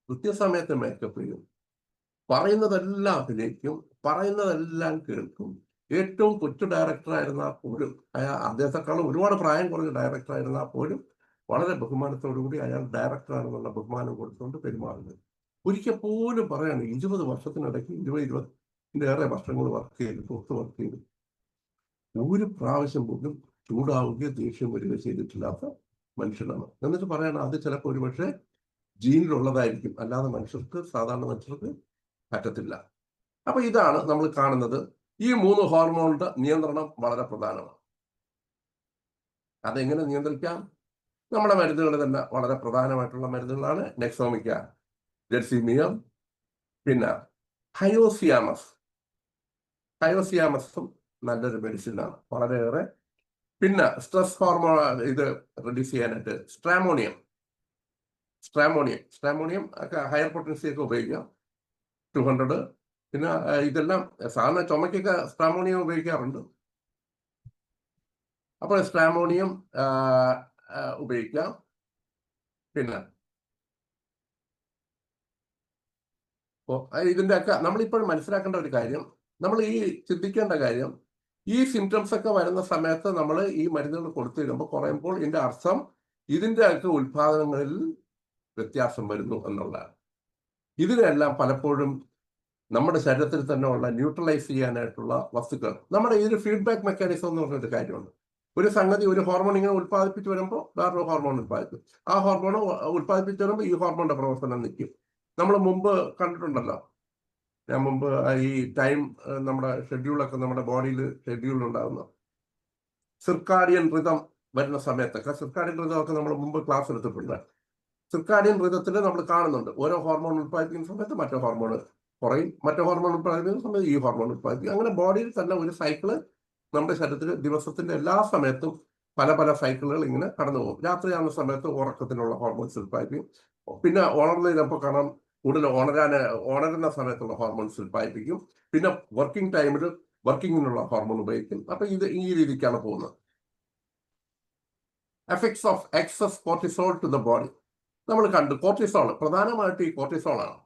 കൃത്യസമയത്ത് മേക്കപ്പ് ചെയ്യും, പറയുന്നതെല്ലാം അഭിനയിക്കും, പറയുന്നതെല്ലാം കേൾക്കും. ഏറ്റവും കൊച്ചു ഡയറക്ടറായിരുന്നാൽ പോലും, അദ്ദേഹത്തെക്കാളും ഒരുപാട് പ്രായം കുറഞ്ഞ ഡയറക്ടറായിരുന്നാൽ പോലും വളരെ ബഹുമാനത്തോടുകൂടി അയാൾ ഡയറക്ടറാണെന്നുള്ള ബഹുമാനം കൊടുത്തുകൊണ്ട് പെരുമാറുന്നത്. ഒരിക്കൽ പോലും പറയാണ് 20 വർഷത്തിനിടയ്ക്ക് 20-20 വർഷങ്ങൾ പുറത്ത് വർക്ക് ചെയ്തു ഒരു പ്രാവശ്യം പോലും ചൂടാവുകയോ ദേഷ്യം വരികയോ ചെയ്തിട്ടില്ലാത്ത മനുഷ്യനാണ്. എന്നിട്ട് പറയണം അത് ചിലപ്പോൾ ഒരുപക്ഷെ ജീനിലുള്ളതായിരിക്കും, അല്ലാതെ സാധാരണ മനുഷ്യർക്ക് പറ്റത്തില്ല. അപ്പൊ ഇതാണ് നമ്മൾ കാണുന്നത്. ഈ 3 ഹോർമോണിന്റെ നിയന്ത്രണം വളരെ പ്രധാനമാണ്. അതെങ്ങനെ നിയന്ത്രിക്കാം? നമ്മുടെ മരുന്നുകൾ തന്നെ വളരെ പ്രധാനമായിട്ടുള്ള മരുന്നുകളാണ്. നെക്സോമിക്ക, ജെർസീമിയം, പിന്നെ ഹയോസിയാമസും നല്ലൊരു മെഡിസിനാണ്, വളരെയേറെ. പിന്നെ സ്ട്രെസ് ഹോർമോൺ ഇത് റിഡ്യൂസ് ചെയ്യാനായിട്ട് സ്ട്രാമോണിയം ഒക്കെ ഹയർ പൊട്ടൻസി ഒക്കെ ഉപയോഗിക്കാം, 200. പിന്നെ ഇതെല്ലാം സാധാരണ ചുമക്കൊക്കെ സ്ട്രാമോണിയം ഉപയോഗിക്കാറുണ്ട്. അപ്പോൾ സ്ട്രാമോണിയം ഉപയോഗിക്കാം. പിന്നെ ഇതിൻ്റെ ഒക്കെ നമ്മളിപ്പോഴും മനസ്സിലാക്കേണ്ട ഒരു കാര്യം, നമ്മൾ ഈ ചിന്തിക്കേണ്ട കാര്യം, ഈ സിംറ്റംസ് ഒക്കെ വരുന്ന സമയത്ത് നമ്മൾ ഈ മരുന്നുകൾ കൊടുത്തു കഴിയുമ്പോൾ കുറയുമ്പോൾ ഇതിന്റെ അർത്ഥം ഇതിന്റെ ഒക്കെ ഉൽപാദനങ്ങളിൽ വ്യത്യാസം വരുന്നു എന്നുള്ളതാണ്. ഇതിനെല്ലാം പലപ്പോഴും നമ്മുടെ ശരീരത്തിൽ തന്നെ ഉള്ള ന്യൂട്രലൈസ് ചെയ്യാനായിട്ടുള്ള വസ്തുക്കൾ, നമ്മുടെ ഇതിന് ഫീഡ്ബാക്ക് മെക്കാനിസം എന്ന് പറഞ്ഞൊരു കാര്യമുണ്ട്. ഒരു സംഗതി ഒരു ഹോർമോൺ ഇങ്ങനെ ഉൽപ്പാദിപ്പിച്ച് വരുമ്പോൾ വേറൊരു ഹോർമോൺ ഉൽപ്പാദിപ്പിക്കും. ആ ഹോർമോൺ ഉൽപ്പാദിപ്പിച്ച് വരുമ്പോൾ ഈ ഹോർമോണിന്റെ പ്രവർത്തനം നിൽക്കും. നമ്മൾ മുമ്പ് കണ്ടിട്ടുണ്ടല്ലോ, ഞാൻ മുമ്പ് ഈ ടൈം നമ്മുടെ ഷെഡ്യൂളൊക്കെ നമ്മുടെ ബോഡിയിൽ ഷെഡ്യൂൾ ഉണ്ടാകുന്ന സിർക്കാഡിയൻ റിതം വരുന്ന സമയത്തൊക്കെ, സിർക്കാഡിയൻ റിതം ഒക്കെ നമ്മൾ മുമ്പ് ക്ലാസ് എടുത്തിട്ടുണ്ട്. സിർക്കാഡിയൻ റിതത്തിൽ നമ്മൾ കാണുന്നുണ്ട് ഓരോ ഹോർമോൺ ഉൽപ്പാദിപ്പിക്കുന്ന സമയത്ത് മറ്റേ ഹോർമോൺ കുറയും, മറ്റേ ഹോർമോൺ ഉൽപ്പാദിപ്പിക്കുന്ന സമയത്ത് ഈ ഹോർമോൺ ഉൽപ്പാദിപ്പിക്കും. അങ്ങനെ ബോഡിയിൽ തന്നെ ഒരു സൈക്കിള് നമ്മുടെ ശരീരത്തിൽ ദിവസത്തിന്റെ എല്ലാ സമയത്തും പല പല സൈക്കിളുകൾ ഇങ്ങനെ കടന്നു പോകും. രാത്രിയാകുന്ന സമയത്ത് ഉറക്കത്തിനുള്ള ഹോർമോൺസ് ഉൽപ്പാദിപ്പിക്കും. പിന്നെ ഉണർന്നതിനപ്പോൾ കാണാം കൂടുതൽ ഉണരുന്ന സമയത്തുള്ള ഹോർമോൺസ് ഉൽപ്പാദിപ്പിക്കും. പിന്നെ വർക്കിംഗ് ടൈമിൽ വർക്കിങ്ങിനുള്ള ഹോർമോൺ ഉപയോഗിക്കും. അപ്പൊ ഇത് ഈ രീതിക്കാണ് പോകുന്നത്. Effects of excess cortisol to the body നമ്മൾ കണ്ടു. കോർട്ടിസോൾ പ്രധാനമായിട്ട് ഈ കോർട്ടിസോളാണ്.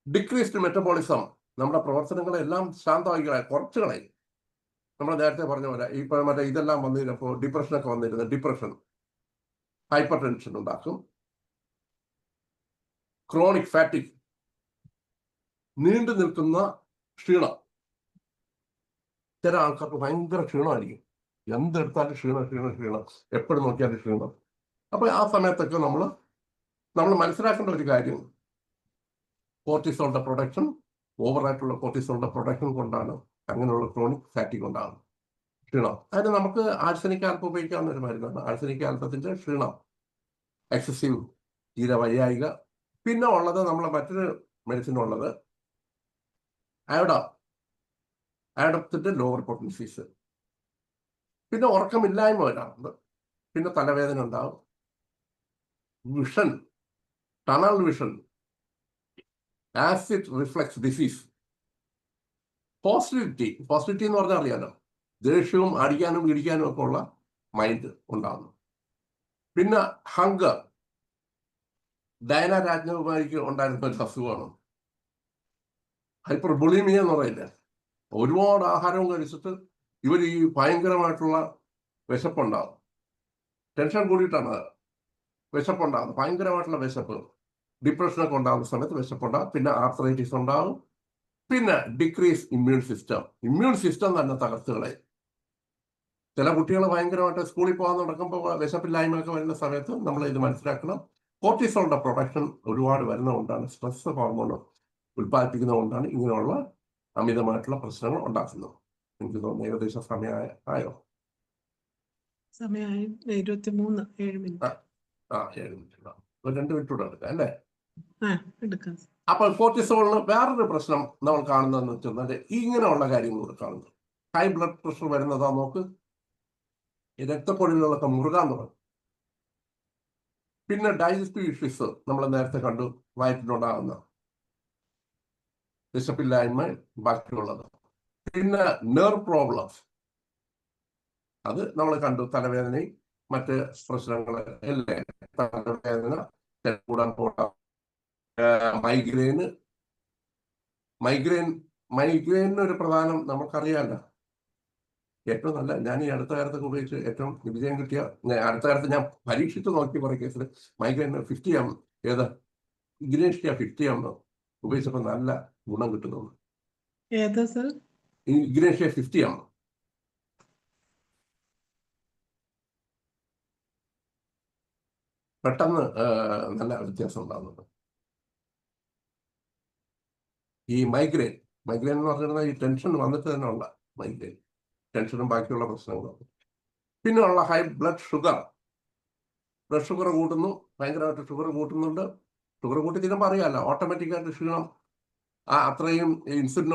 ഡിക്രീസ്ഡ് മെറ്റബോളിസം നമ്മുടെ പ്രവർത്തനങ്ങളെല്ലാം ശാന്തമായി കുറച്ച് കളയും. നമ്മൾ നേരത്തെ പറഞ്ഞ പോലെ ഇപ്പൊ മറ്റേ ഇതെല്ലാം വന്നിരുന്നപ്പോൾ ഡിപ്രഷനൊക്കെ വന്നിരുന്നു. ഡിപ്രഷൻ, ഹൈപ്പർ ടെൻഷൻ ഉണ്ടാക്കും. ക്രോണിക് ഫാറ്റിക്, നീണ്ടു നിൽക്കുന്ന ക്ഷീണം. ചില ആൾക്കാർക്ക് ഭയങ്കര ക്ഷീണമായിരിക്കും, എന്തെടുത്താലും ക്ഷീണം, എപ്പോഴും നോക്കിയാലും ക്ഷീണം. അപ്പൊ ആ സമയത്തൊക്കെ നമ്മൾ മനസ്സിലാക്കേണ്ട ഒരു കാര്യം, കോർട്ടിസോളിന്റെ പ്രൊഡക്ഷൻ, ഓവറായിട്ടുള്ള കോർട്ടിസോളിന്റെ പ്രൊഡക്ഷൻ കൊണ്ടാണ് അങ്ങനെയുള്ള ക്രോണിക് ഫാറ്റിക് ഉണ്ടാകുന്നത്, ക്ഷീണം. അതിന് നമുക്ക് ആഴ്സനിക് ആൽഫ ഉപയോഗിക്കാവുന്ന ഒരു മരുന്നാണ്. ആഴ്സനിക് ആൽഫത്തിന്റെ ക്ഷീണം, എക്സസീവ് തീരെ വയ്യായിക. പിന്നെ ഉള്ളത് നമ്മളെ മറ്റൊരു മെഡിസിൻ ഉള്ളത് അയോഡത്തിന്റെ ലോവർ പൊട്ടൻസീസ്. പിന്നെ ഉറക്കമില്ലായ്മ വരാറുണ്ട്. പിന്നെ തലവേദന ഉണ്ടാവും. Vision, tunnel vision, acid reflux disease. Positivity എന്ന് പറഞ്ഞാൽ അറിയാലോ, ദേഷ്യവും അടിക്കാനും ഇടിക്കാനും ഒക്കെ ഉള്ള മൈൻഡ് ഉണ്ടാകുന്നു. പിന്നെ ഹങ്കർ, ഡയന രാജകുമാരിക്ക് ഉണ്ടായിരുന്ന ഒരു അസുഖമാണ് ഹൈപ്പർ ബുളിമിയ എന്ന് പറയില്ല. ഒരുപാട് ആഹാരവും കഴിച്ചിട്ട് ഇവർ ഈ ഭയങ്കരമായിട്ടുള്ള വിശപ്പുണ്ടാകും. ടെൻഷൻ കൂടിയിട്ടാണ് വിശപ്പുണ്ടാകുന്നത്, ഭയങ്കരമായിട്ടുള്ള വിശപ്പ്. ഡിപ്രഷനൊക്കെ ഉണ്ടാകുന്ന സമയത്ത് വിശപ്പുണ്ടാകും. പിന്നെ ആർത്രൈറ്റിസ് ഉണ്ടാകും. പിന്നെ ഡിക്രീസ് ഇമ്മ്യൂൺ സിസ്റ്റം തന്നെ തകർത്തുകളെ. ചില കുട്ടികൾ ഭയങ്കരമായിട്ട് സ്കൂളിൽ പോകാൻ നടക്കുമ്പോൾ വിശപ്പില്ലായ്മയൊക്കെ വരുന്ന സമയത്ത് നമ്മൾ ഇത് മനസ്സിലാക്കണം. കോർട്ടിസോളിന്റെ പ്രൊഡക്ഷൻ ഒരുപാട് വരുന്നതുകൊണ്ടാണ്, സ്ട്രെസ് ഹോർമോൺ ഉൽപ്പാദിപ്പിക്കുന്നതുകൊണ്ടാണ് ഇങ്ങനെയുള്ള അമിതമായിട്ടുള്ള പ്രശ്നങ്ങൾ ഉണ്ടാക്കുന്നത്. എനിക്ക് തോന്നുന്നു ഏകദേശം സമയമായോ? സമയമായി 7 മിനിറ്റ്. 7 മിനിറ്റ് ഉണ്ടാവും. 2 മിനിറ്റ് കൂടെ എടുക്കാം അല്ലേ? എടുക്കാം. അപ്പോൾ കോർട്ടിസോളിന് വേറൊരു പ്രശ്നം നമ്മൾ കാണുന്നതെന്ന് വെച്ചാൽ ഇങ്ങനെയുള്ള കാര്യങ്ങൾ കാണുന്നത്. ഹൈ ബ്ലഡ് പ്രഷർ വരുന്നതാ നോക്ക്, രക്തക്കൊഴലുകളൊക്കെ മുറുകാൻ തുടങ്ങും. പിന്നെ ഡൈജസ്റ്റീവ് ഇഷ്യൂസ് നമ്മൾ നേരത്തെ കണ്ടു, വയറ്റിലുണ്ടാകുന്ന വിശപ്പില്ലായ്മ, ബാക്കിയുള്ളത്. പിന്നെ നെർവ് പ്രോബ്ലംസ്, അത് നമ്മൾ കണ്ടു. തലവേദനയും മറ്റ് പ്രശ്നങ്ങൾ അല്ലേ, തലവേദന കൂടാൻ പോകാം. മൈഗ്രെയിന് ഒരു പ്രധാനം നമുക്കറിയാമല്ലോ. ഏറ്റവും നല്ല, ഞാൻ ഈ അടുത്ത കാലത്തൊക്കെ ഉപയോഗിച്ച് ഏറ്റവും വിജയം കിട്ടിയ, അടുത്ത കാലത്ത് ഞാൻ പരീക്ഷിച്ച് നോക്കി കുറെ കേസിൽ മൈഗ്രെയിന് 50 ഏത് ഇഗ്നേഷ്യ 50 ഉപയോഗിച്ചപ്പോൾ നല്ല ഗുണം കിട്ടുന്നു. ഏതാ സർ? ഇഗ്നേഷ്യ 50 പെട്ടെന്ന് നല്ല വ്യത്യാസം ഉണ്ടാകുന്നുണ്ട്. ഈ മൈഗ്രെയിൻ എന്ന് പറഞ്ഞിരുന്ന ഈ ടെൻഷൻ വന്നിട്ട് തന്നെ ഉള്ള മൈഗ്രെയിൻ, ടെൻഷനും ബാക്കിയുള്ള പ്രശ്നങ്ങളും. പിന്നെ ഉള്ള ഹൈ ബ്ലഡ് ഷുഗർ കൂട്ടുന്നു, ഭയങ്കരമായിട്ട് ഷുഗർ കൂട്ടുന്നുണ്ട്. ഷുഗർ കൂട്ടി തീരുമ്പോൾ അറിയാമല്ലോ, ഓട്ടോമാറ്റിക്കായിട്ട് ക്ഷീണം. അത്രയും ഇൻസുലിൻ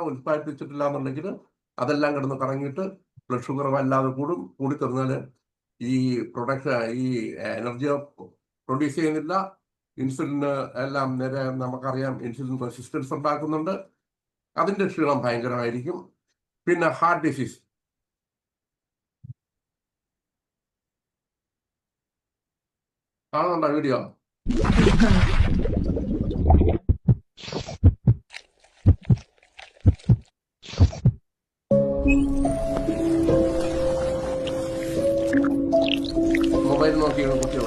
ഉൽപ്പാദിപ്പിച്ചിട്ടില്ല എന്നുണ്ടെങ്കിൽ അതെല്ലാം കിടന്ന് കറങ്ങിയിട്ട് ബ്ലഡ് ഷുഗർ വല്ലാതെ കൂടിത്തീർന്നാൽ ഈ എനർജി പ്രൊഡ്യൂസ് ചെയ്യുന്നില്ല. ഇൻസുലിന് എല്ലാം നേരെ നമുക്കറിയാം, ഇൻസുലിൻ റെസിസ്റ്റൻസ് ഉണ്ടാക്കുന്നുണ്ട്. അതിന്റെ ക്ഷീണം ഭയങ്കരമായിരിക്കും. പിന്നെ ഹാർട്ട് ഡിസീസ്, കാണുന്നുണ്ടോ വീഡിയോ? മൊബൈൽ നോക്കിയാണ് കുട്ടികൾ.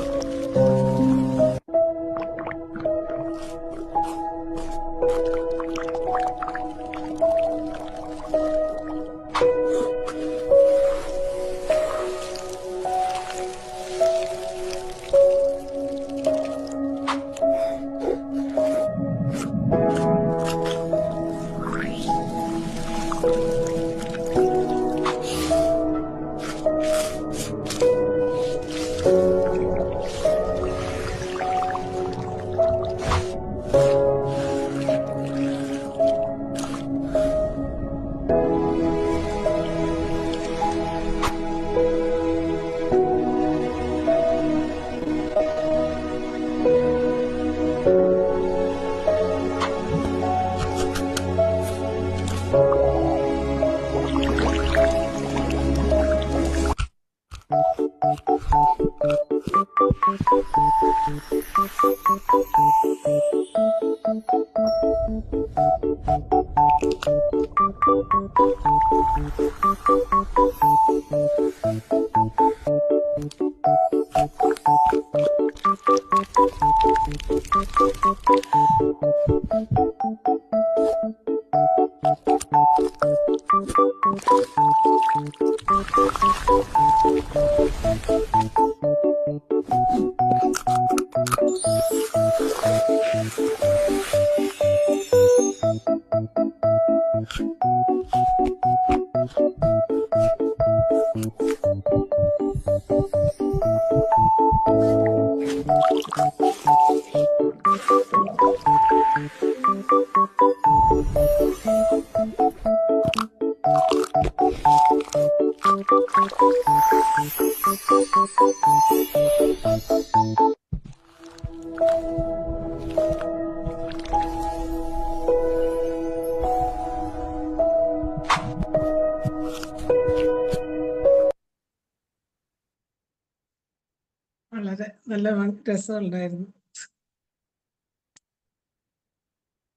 വളരെ നല്ല രസമുണ്ടായിരുന്നു.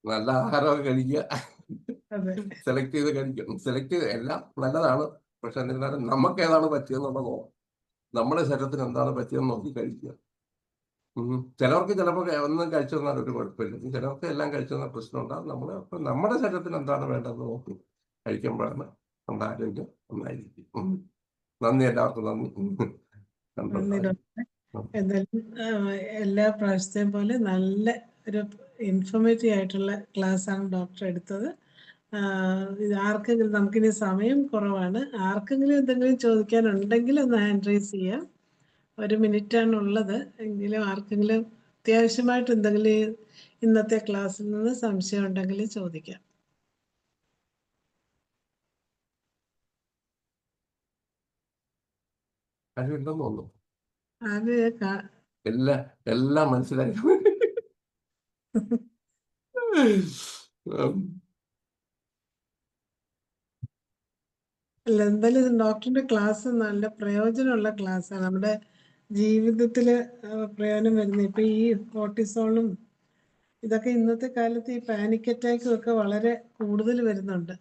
നല്ല ആഹാരമൊക്കെ കഴിക്കുക, അതെ, സെലക്ട് ചെയ്ത് കഴിക്കും. സെലക്ട് ചെയ്ത് എല്ലാം നല്ലതാണ്. പക്ഷെ എന്നിരുന്നാലും നമുക്ക് ഏതാണ് പറ്റിയെന്നുള്ളതോ നമ്മുടെ ശരീരത്തിന് എന്താണ് പറ്റിയെന്ന് നോക്കി കഴിക്കുക. ചിലവർക്ക് ചിലപ്പോൾ ഒന്നും കഴിച്ചു തന്നാൽ ഒരു കുഴപ്പമില്ല. ചിലർക്ക് എല്ലാം കഴിച്ചു തന്നാൽ പ്രശ്നമുണ്ടാകും. നമ്മുടെ ശരീരത്തിന് എന്താണ് വേണ്ടതെന്ന് നോക്കി കഴിക്കുമ്പോഴാണ് നമ്മുടെ ആരോഗ്യം നന്നായിരിക്കും. നന്ദി, എല്ലാവർക്കും നന്ദി. നന്ദി ഡോക്ടറെ. എന്തായാലും എല്ലാ പ്രാവശ്യത്തെയും പോലെ നല്ല ഒരു ഇൻഫോർമേറ്റീവ് ആയിട്ടുള്ള ക്ലാസ് ആണ് ഡോക്ടർ എടുത്തത്. ആർക്കെങ്കിലും, നമുക്കിനി സമയം കുറവാണ്, ആർക്കെങ്കിലും എന്തെങ്കിലും ചോദിക്കാനുണ്ടെങ്കിൽ ഒന്ന് ഹാൻഡ് റൈസ് ചെയ്യാം. 1 മിനിറ്റാണുള്ളത്. എങ്കിലും ആർക്കെങ്കിലും അത്യാവശ്യമായിട്ട് എന്തെങ്കിലും ഇന്നത്തെ ക്ലാസ്സിൽ നിന്ന് സംശയം ഉണ്ടെങ്കിൽ ചോദിക്കാം. കഴിവുണ്ടെന്ന് തോന്നുന്നു. അത് എല്ലാം മനസ്സിലായി. അല്ല, എന്തായാലും ഡോക്ടറിന്റെ ക്ലാസ് നല്ല പ്രയോജനമുള്ള ക്ലാസ്സാണ്. നമ്മുടെ ജീവിതത്തിൽ പ്രയോജനം വരുന്നത്. ഇപ്പം ഈ കോർട്ടിസോളും ഇതൊക്കെ ഇന്നത്തെ കാലത്ത് ഈ പാനിക് അറ്റാക്കും ഒക്കെ വളരെ കൂടുതൽ വരുന്നുണ്ട്.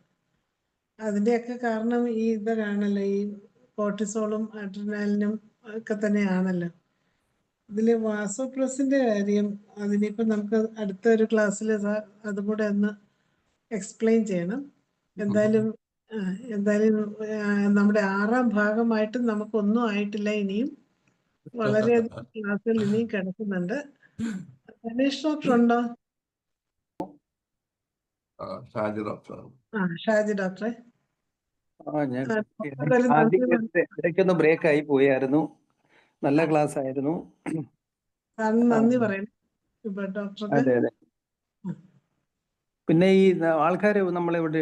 അതിൻ്റെയൊക്കെ കാരണം ഈ ഇതൊക്കെയാണല്ലോ, ഈ കോർട്ടിസോളും അഡ്രിനാലിനും ഒക്കെ തന്നെയാണല്ലോ. ഇതിൽ വാസോപ്രസിന്റെ കാര്യം, അതിനിപ്പം നമുക്ക് അടുത്തൊരു ക്ലാസ്സിൽ അതും കൂടെ ഒന്ന് എക്സ്പ്ലെയിൻ ചെയ്യണം. എന്തായാലും നമ്മുടെ 6ാം ഭാഗമായിട്ട് നമുക്കൊന്നും ആയിട്ടില്ല. ഇനിയും വളരെയധികം ക്ലാസ്സുകൾ ഇനിയും കിടക്കുന്നുണ്ട്. ഗണേഷ് ഡോക്ടർ ഉണ്ടോ? ഷാജി ഡോക്ടറാണ്. ഷാജി ഡോക്ടറെ. ഞാൻ ഇടയ്ക്കൊന്ന് ബ്രേക്ക് ആയി പോയായിരുന്നു. നല്ല ക്ലാസ് ആയിരുന്നു. നന്ദി പറയണം ഡോക്ടർക്ക്. അതെ അതെ. പിന്നെ ഈ ആൾക്കാർ നമ്മളിവിടെ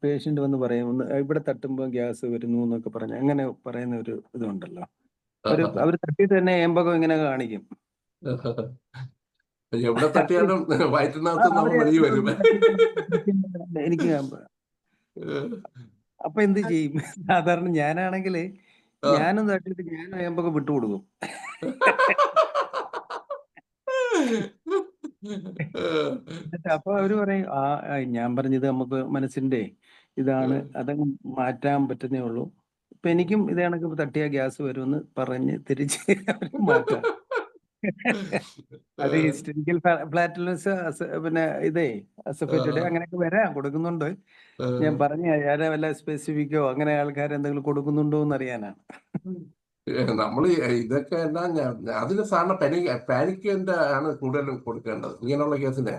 പേഷ്യന്റ് വന്ന് പറയും, ഇവിടെ തട്ടുമ്പോൾ ഗ്യാസ് വരുന്നു എന്നൊക്കെ പറഞ്ഞ് അങ്ങനെ പറയുന്ന ഒരു ഇതുണ്ടല്ലോ. അവർ തട്ടിയിട്ട് തന്നെ ഏമ്പകം ഇങ്ങനെ കാണിക്കും. എവിടെ തട്ടിയാലും വയറ്റിനകത്ത് നമ്മൾ വഴി വരും. എനിക്ക് അപ്പൊ എന്ത് ചെയ്യും? സാധാരണ ഞാനാണെങ്കിൽ ഞാനും തട്ടിയിട്ട് ഞാനും ഏമ്പകം വിട്ടുകൊടുക്കും. അപ്പൊ അവര് പറയും, ഞാൻ പറഞ്ഞത് നമുക്ക് മനസ്സിന്റെ ഇതാണ്, അതങ്ങ് മാറ്റാൻ പറ്റുന്നേ ഉള്ളൂ. ഇപ്പൊ എനിക്കും ഇത് കണക്ക് തട്ടിയ ഗ്യാസ് വരുമെന്ന് പറഞ്ഞ് തിരിച്ച് മാറ്റാം. അത് ഹിസ്റ്ററിക്കൽ ഫ്ലാറ്റുലൻസ്, പിന്നെ അസഫേറ്റഡ് അങ്ങനെയൊക്കെ വരാൻ കൊടുക്കുന്നുണ്ട്. ഞാൻ പറഞ്ഞ വല്ല സ്പെസിഫിക്കോ അങ്ങനെ ആൾക്കാർ എന്തെങ്കിലും കൊടുക്കുന്നുണ്ടോ എന്ന് അറിയാനാണ്. നമ്മൾ ഇതൊക്കെ അതിന് സാറിന് പാനിക്കിന്റെ ആണ് കൂടുതലും കൊടുക്കേണ്ടത്. ഇങ്ങനെയുള്ള കേസിന്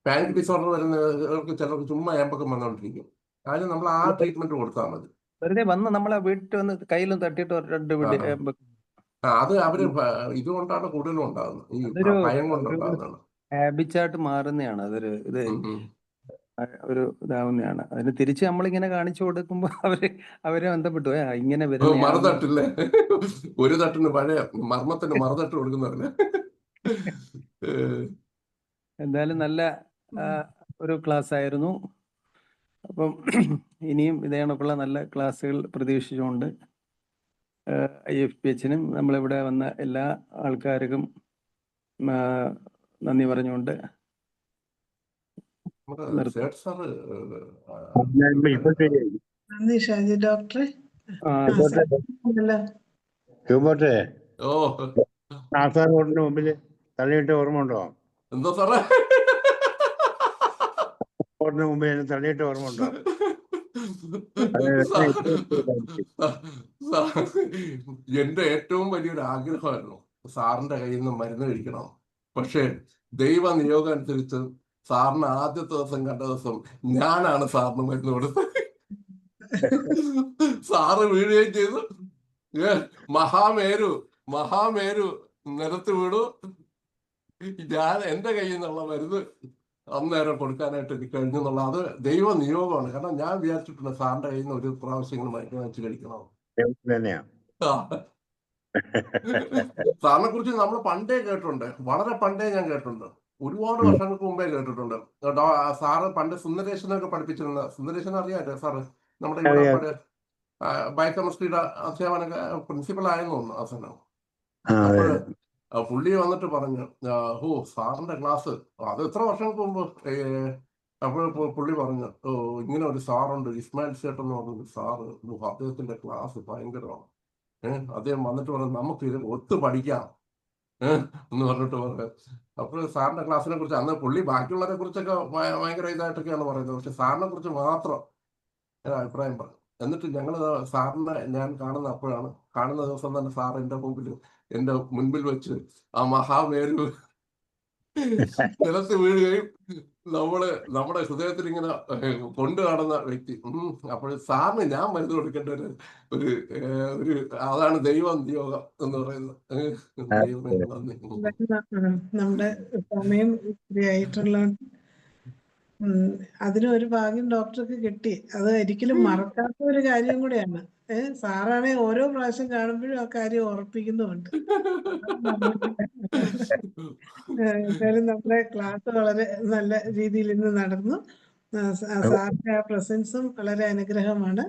പാനിക് ഡിസോർഡർ വരുന്നവർക്ക് ചിലർക്ക് ചുമ്മാ ഏമ്പക്കം വന്നോണ്ടിരിക്കും. അതിന് നമ്മൾ ആ ട്രീറ്റ്മെന്റ് കൊടുത്താൽ മതി. വെറുതെ വന്ന് നമ്മളെ വീട്ടിൽ വന്ന് കയ്യിലും തട്ടിയിട്ട് 2 വിട്ട് അത് അവര് ഇതുകൊണ്ടാണ് കൂടുതലും ഉണ്ടാകുന്നത്, ഈ അതൊരു ഭയം ഒരു കൊണ്ടുണ്ടാകുന്നതാണ്. ഹാബിറ്റായിട്ട് മാറുന്നതാണ്. അതൊരു ഇത് ഒരു ഇതാവുന്നതാണ്. അതിന് തിരിച്ച് നമ്മളിങ്ങനെ കാണിച്ചു കൊടുക്കുമ്പോൾ അവരെ ബന്ധപ്പെട്ടു ഇങ്ങനെ വരുന്നയാണെന്ന്. മറുതട്ടില്ലേ, ഒരു തട്ടിന് പഴയ മർമ്മത്തിന് മറുതട്ട് കൊടുക്കുന്നവരല്ലേ. എന്തായാലും നല്ല ഒരു ക്ലാസ് ആയിരുന്നു. അപ്പം ഇനിയും ഇതേ കണക്കുള്ള നല്ല ക്ലാസ്സുകൾ പ്രതീക്ഷിച്ചുകൊണ്ട് IFPHനും നമ്മളിവിടെ വന്ന എല്ലാ ആൾക്കാർക്കും നന്ദി പറഞ്ഞുകൊണ്ട് നന്ദി ഷാജി ഡോക്ടറെ. ഓ ആസാർ റോഡിന് മുമ്പിൽ തള്ളിയിട്ട് ഓർമ്മ ഉണ്ടോ? എന്തോ സാറേ, റോഡിന് മുമ്പിൽ എന്നെ തള്ളിയിട്ട് ഓർമ്മ ഉണ്ടോ? എന്റെ ഏറ്റവും വലിയൊരു ആഗ്രഹമായിരുന്നു സാറിന്റെ കയ്യിൽ നിന്ന് മരുന്ന് കഴിക്കണം. പക്ഷെ ദൈവ നിയോഗം അനുസരിച്ച് സാറിന് ആദ്യത്തെ ദിവസം കണ്ട ദിവസം ഞാനാണ് സാറിന് മരുന്ന് കൊടുത്തത്. സാറ് വീഴുകയും ചെയ്തു. മഹാമേരു നിലത്ത് വീണു. ഞാൻ എന്റെ കയ്യിൽ നിന്നുള്ള മരുന്ന് അന്നേരം കൊടുക്കാനായിട്ട് എനിക്ക് കഴിഞ്ഞു എന്നുള്ള അത് ദൈവ നിയോഗമാണ്. കാരണം ഞാൻ വിചാരിച്ചിട്ടുണ്ട് സാറിന്റെ കയ്യിൽ നിന്ന് ഒരു പ്രാവശ്യം മരുന്ന് വാങ്ങിച്ച് കഴിക്കണം. സാറിനെ കുറിച്ച് നമ്മൾ പണ്ടേ കേട്ടിട്ടുണ്ട്, വളരെ പണ്ടേ ഞാൻ കേട്ടിട്ടുണ്ട്, ഒരുപാട് വർഷങ്ങൾക്ക് മുമ്പേ കേട്ടിട്ടുണ്ട്. സാറ് പണ്ട് സുന്ദരേശനൊക്കെ പഠിപ്പിച്ചിരുന്ന, സുന്ദരേശൻ അറിയാമല്ലോ സാറ്, നമ്മുടെ ഇവിടെ ബയോകെമിസ്ട്രിയുടെ അധ്യാപനൊക്കെ പ്രിൻസിപ്പൽ ആയെന്ന് തോന്നുന്നു ആ സമയം. അപ്പോഴ് പുള്ളി വന്നിട്ട് പറഞ്ഞു, സാറിന്റെ ക്ലാസ് അത് എത്ര വർഷങ്ങൾക്ക് മുമ്പ്. അപ്പോൾ പുള്ളി പറഞ്ഞു, ഇങ്ങനെ ഒരു സാറുണ്ട് ഇസ്മായിൽ സേട്ട് എന്ന് പറഞ്ഞൊരു സാറ്, അദ്ദേഹത്തിന്റെ ക്ലാസ് ഭയങ്കരമാണ്. അദ്ദേഹം വന്നിട്ട് പറഞ്ഞു നമുക്ക് ഇത് ഒത്തു പഠിക്കാം എന്ന് പറഞ്ഞിട്ട് പറഞ്ഞു. അപ്പോൾ സാറിന്റെ ക്ലാസ്സിനെ കുറിച്ച് അന്ന് പുള്ളി ബാക്കിയുള്ളവരെ കുറിച്ചൊക്കെ ഭയങ്കര ഇതായിട്ടൊക്കെയാണ് പറയുന്നത്, പക്ഷെ സാറിനെ കുറിച്ച് മാത്രം അഭിപ്രായം പറഞ്ഞു. എന്നിട്ട് ഞങ്ങൾ സാറിനെ ഞാൻ കാണുന്ന ദിവസം തന്നെ സാർ എന്റെ മുൻപിൽ വെച്ച് ആ മഹാമേരു നിലത്ത് വീഴുകയും നമ്മുടെ ഹൃദയത്തിൽ ഇങ്ങനെ കൊണ്ടു കാണുന്ന വ്യക്തി. അപ്പോൾ സാറിന് ഞാൻ മരുന്ന് കൊടുക്കേണ്ട ഒരു അതാണ് ദൈവം നിയോഗം എന്ന് പറയുന്നത്. നമ്മുടെ സമയം ആയിട്ടുള്ള അതിന് ഒരു ഭാഗ്യം ഡോക്ടർക്ക് കിട്ടി. അത് ഒരിക്കലും മറക്കാത്ത ഒരു കാര്യം കൂടിയാണ്. സാറാണെ ഓരോ പ്രാവശ്യം കാണുമ്പോഴും ആ കാര്യം ഓർപ്പിക്കുന്നുമുണ്ട്. എന്തായാലും നമ്മുടെ ക്ലാസ് വളരെ നല്ല രീതിയിൽ ഇന്ന് നടന്നു. സാറിന്റെ ആ പ്രസൻസും വളരെ അനുഗ്രഹമാണ്.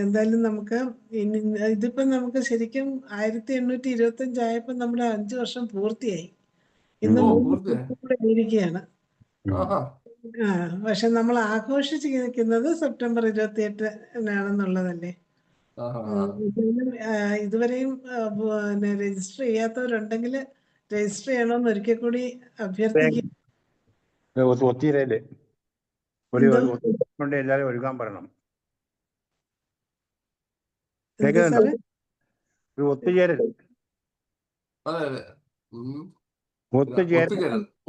എന്തായാലും നമുക്ക് ഇതിപ്പം നമുക്ക് ശരിക്കും 1825 ആയപ്പോൾ നമ്മുടെ 5 വർഷം പൂർത്തിയായി. ഇന്ന് 3 വർഷം കൂടെ ഇരിക്കുകയാണ്. പക്ഷെ നമ്മൾ ആഘോഷിച്ചിരിക്കുന്നത് സെപ്റ്റംബർ 28-നാണെന്നുള്ളതല്ലേ. ഇതുവരെയും രജിസ്റ്റർ ചെയ്യാത്തവരുണ്ടെങ്കിൽ രജിസ്റ്റർ ചെയ്യണമെന്ന് ഒരിക്കൽ കൂടി അഭ്യർത്ഥിക്കും. എല്ലാവരും ഒരുക്കാൻ പറയണം.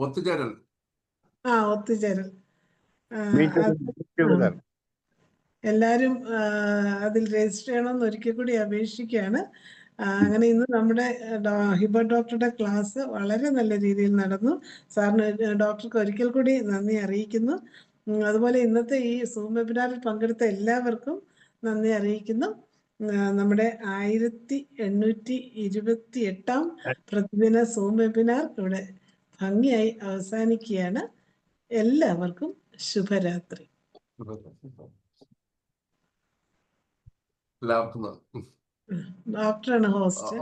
ഒത്തുചേരൽ എല്ലാരും അതിൽ രജിസ്റ്റർ ചെയ്യണമെന്ന് ഒരിക്കൽ കൂടി അപേക്ഷിക്കുകയാണ്. അങ്ങനെ ഇന്ന് നമ്മുടെ ഹിബ ഡോക്ടറുടെ ക്ലാസ് വളരെ നല്ല രീതിയിൽ നടന്നു. സാറിന് ഡോക്ടർക്ക് ഒരിക്കൽ കൂടി നന്ദി അറിയിക്കുന്നു. അതുപോലെ ഇന്നത്തെ ഈ സൂം വെബിനാറിൽ പങ്കെടുത്ത എല്ലാവർക്കും നന്ദി അറിയിക്കുന്നു. നമ്മുടെ 1828-ാം പ്രതിദിന സൂം വെബിനാർ ഇവിടെ ഭംഗിയായി അവസാനിക്കുകയാണ്. എല്ലാവർക്കും ശുഭരാത്രി. ഡോക്ടറാണ് ഹോസ്റ്റ്.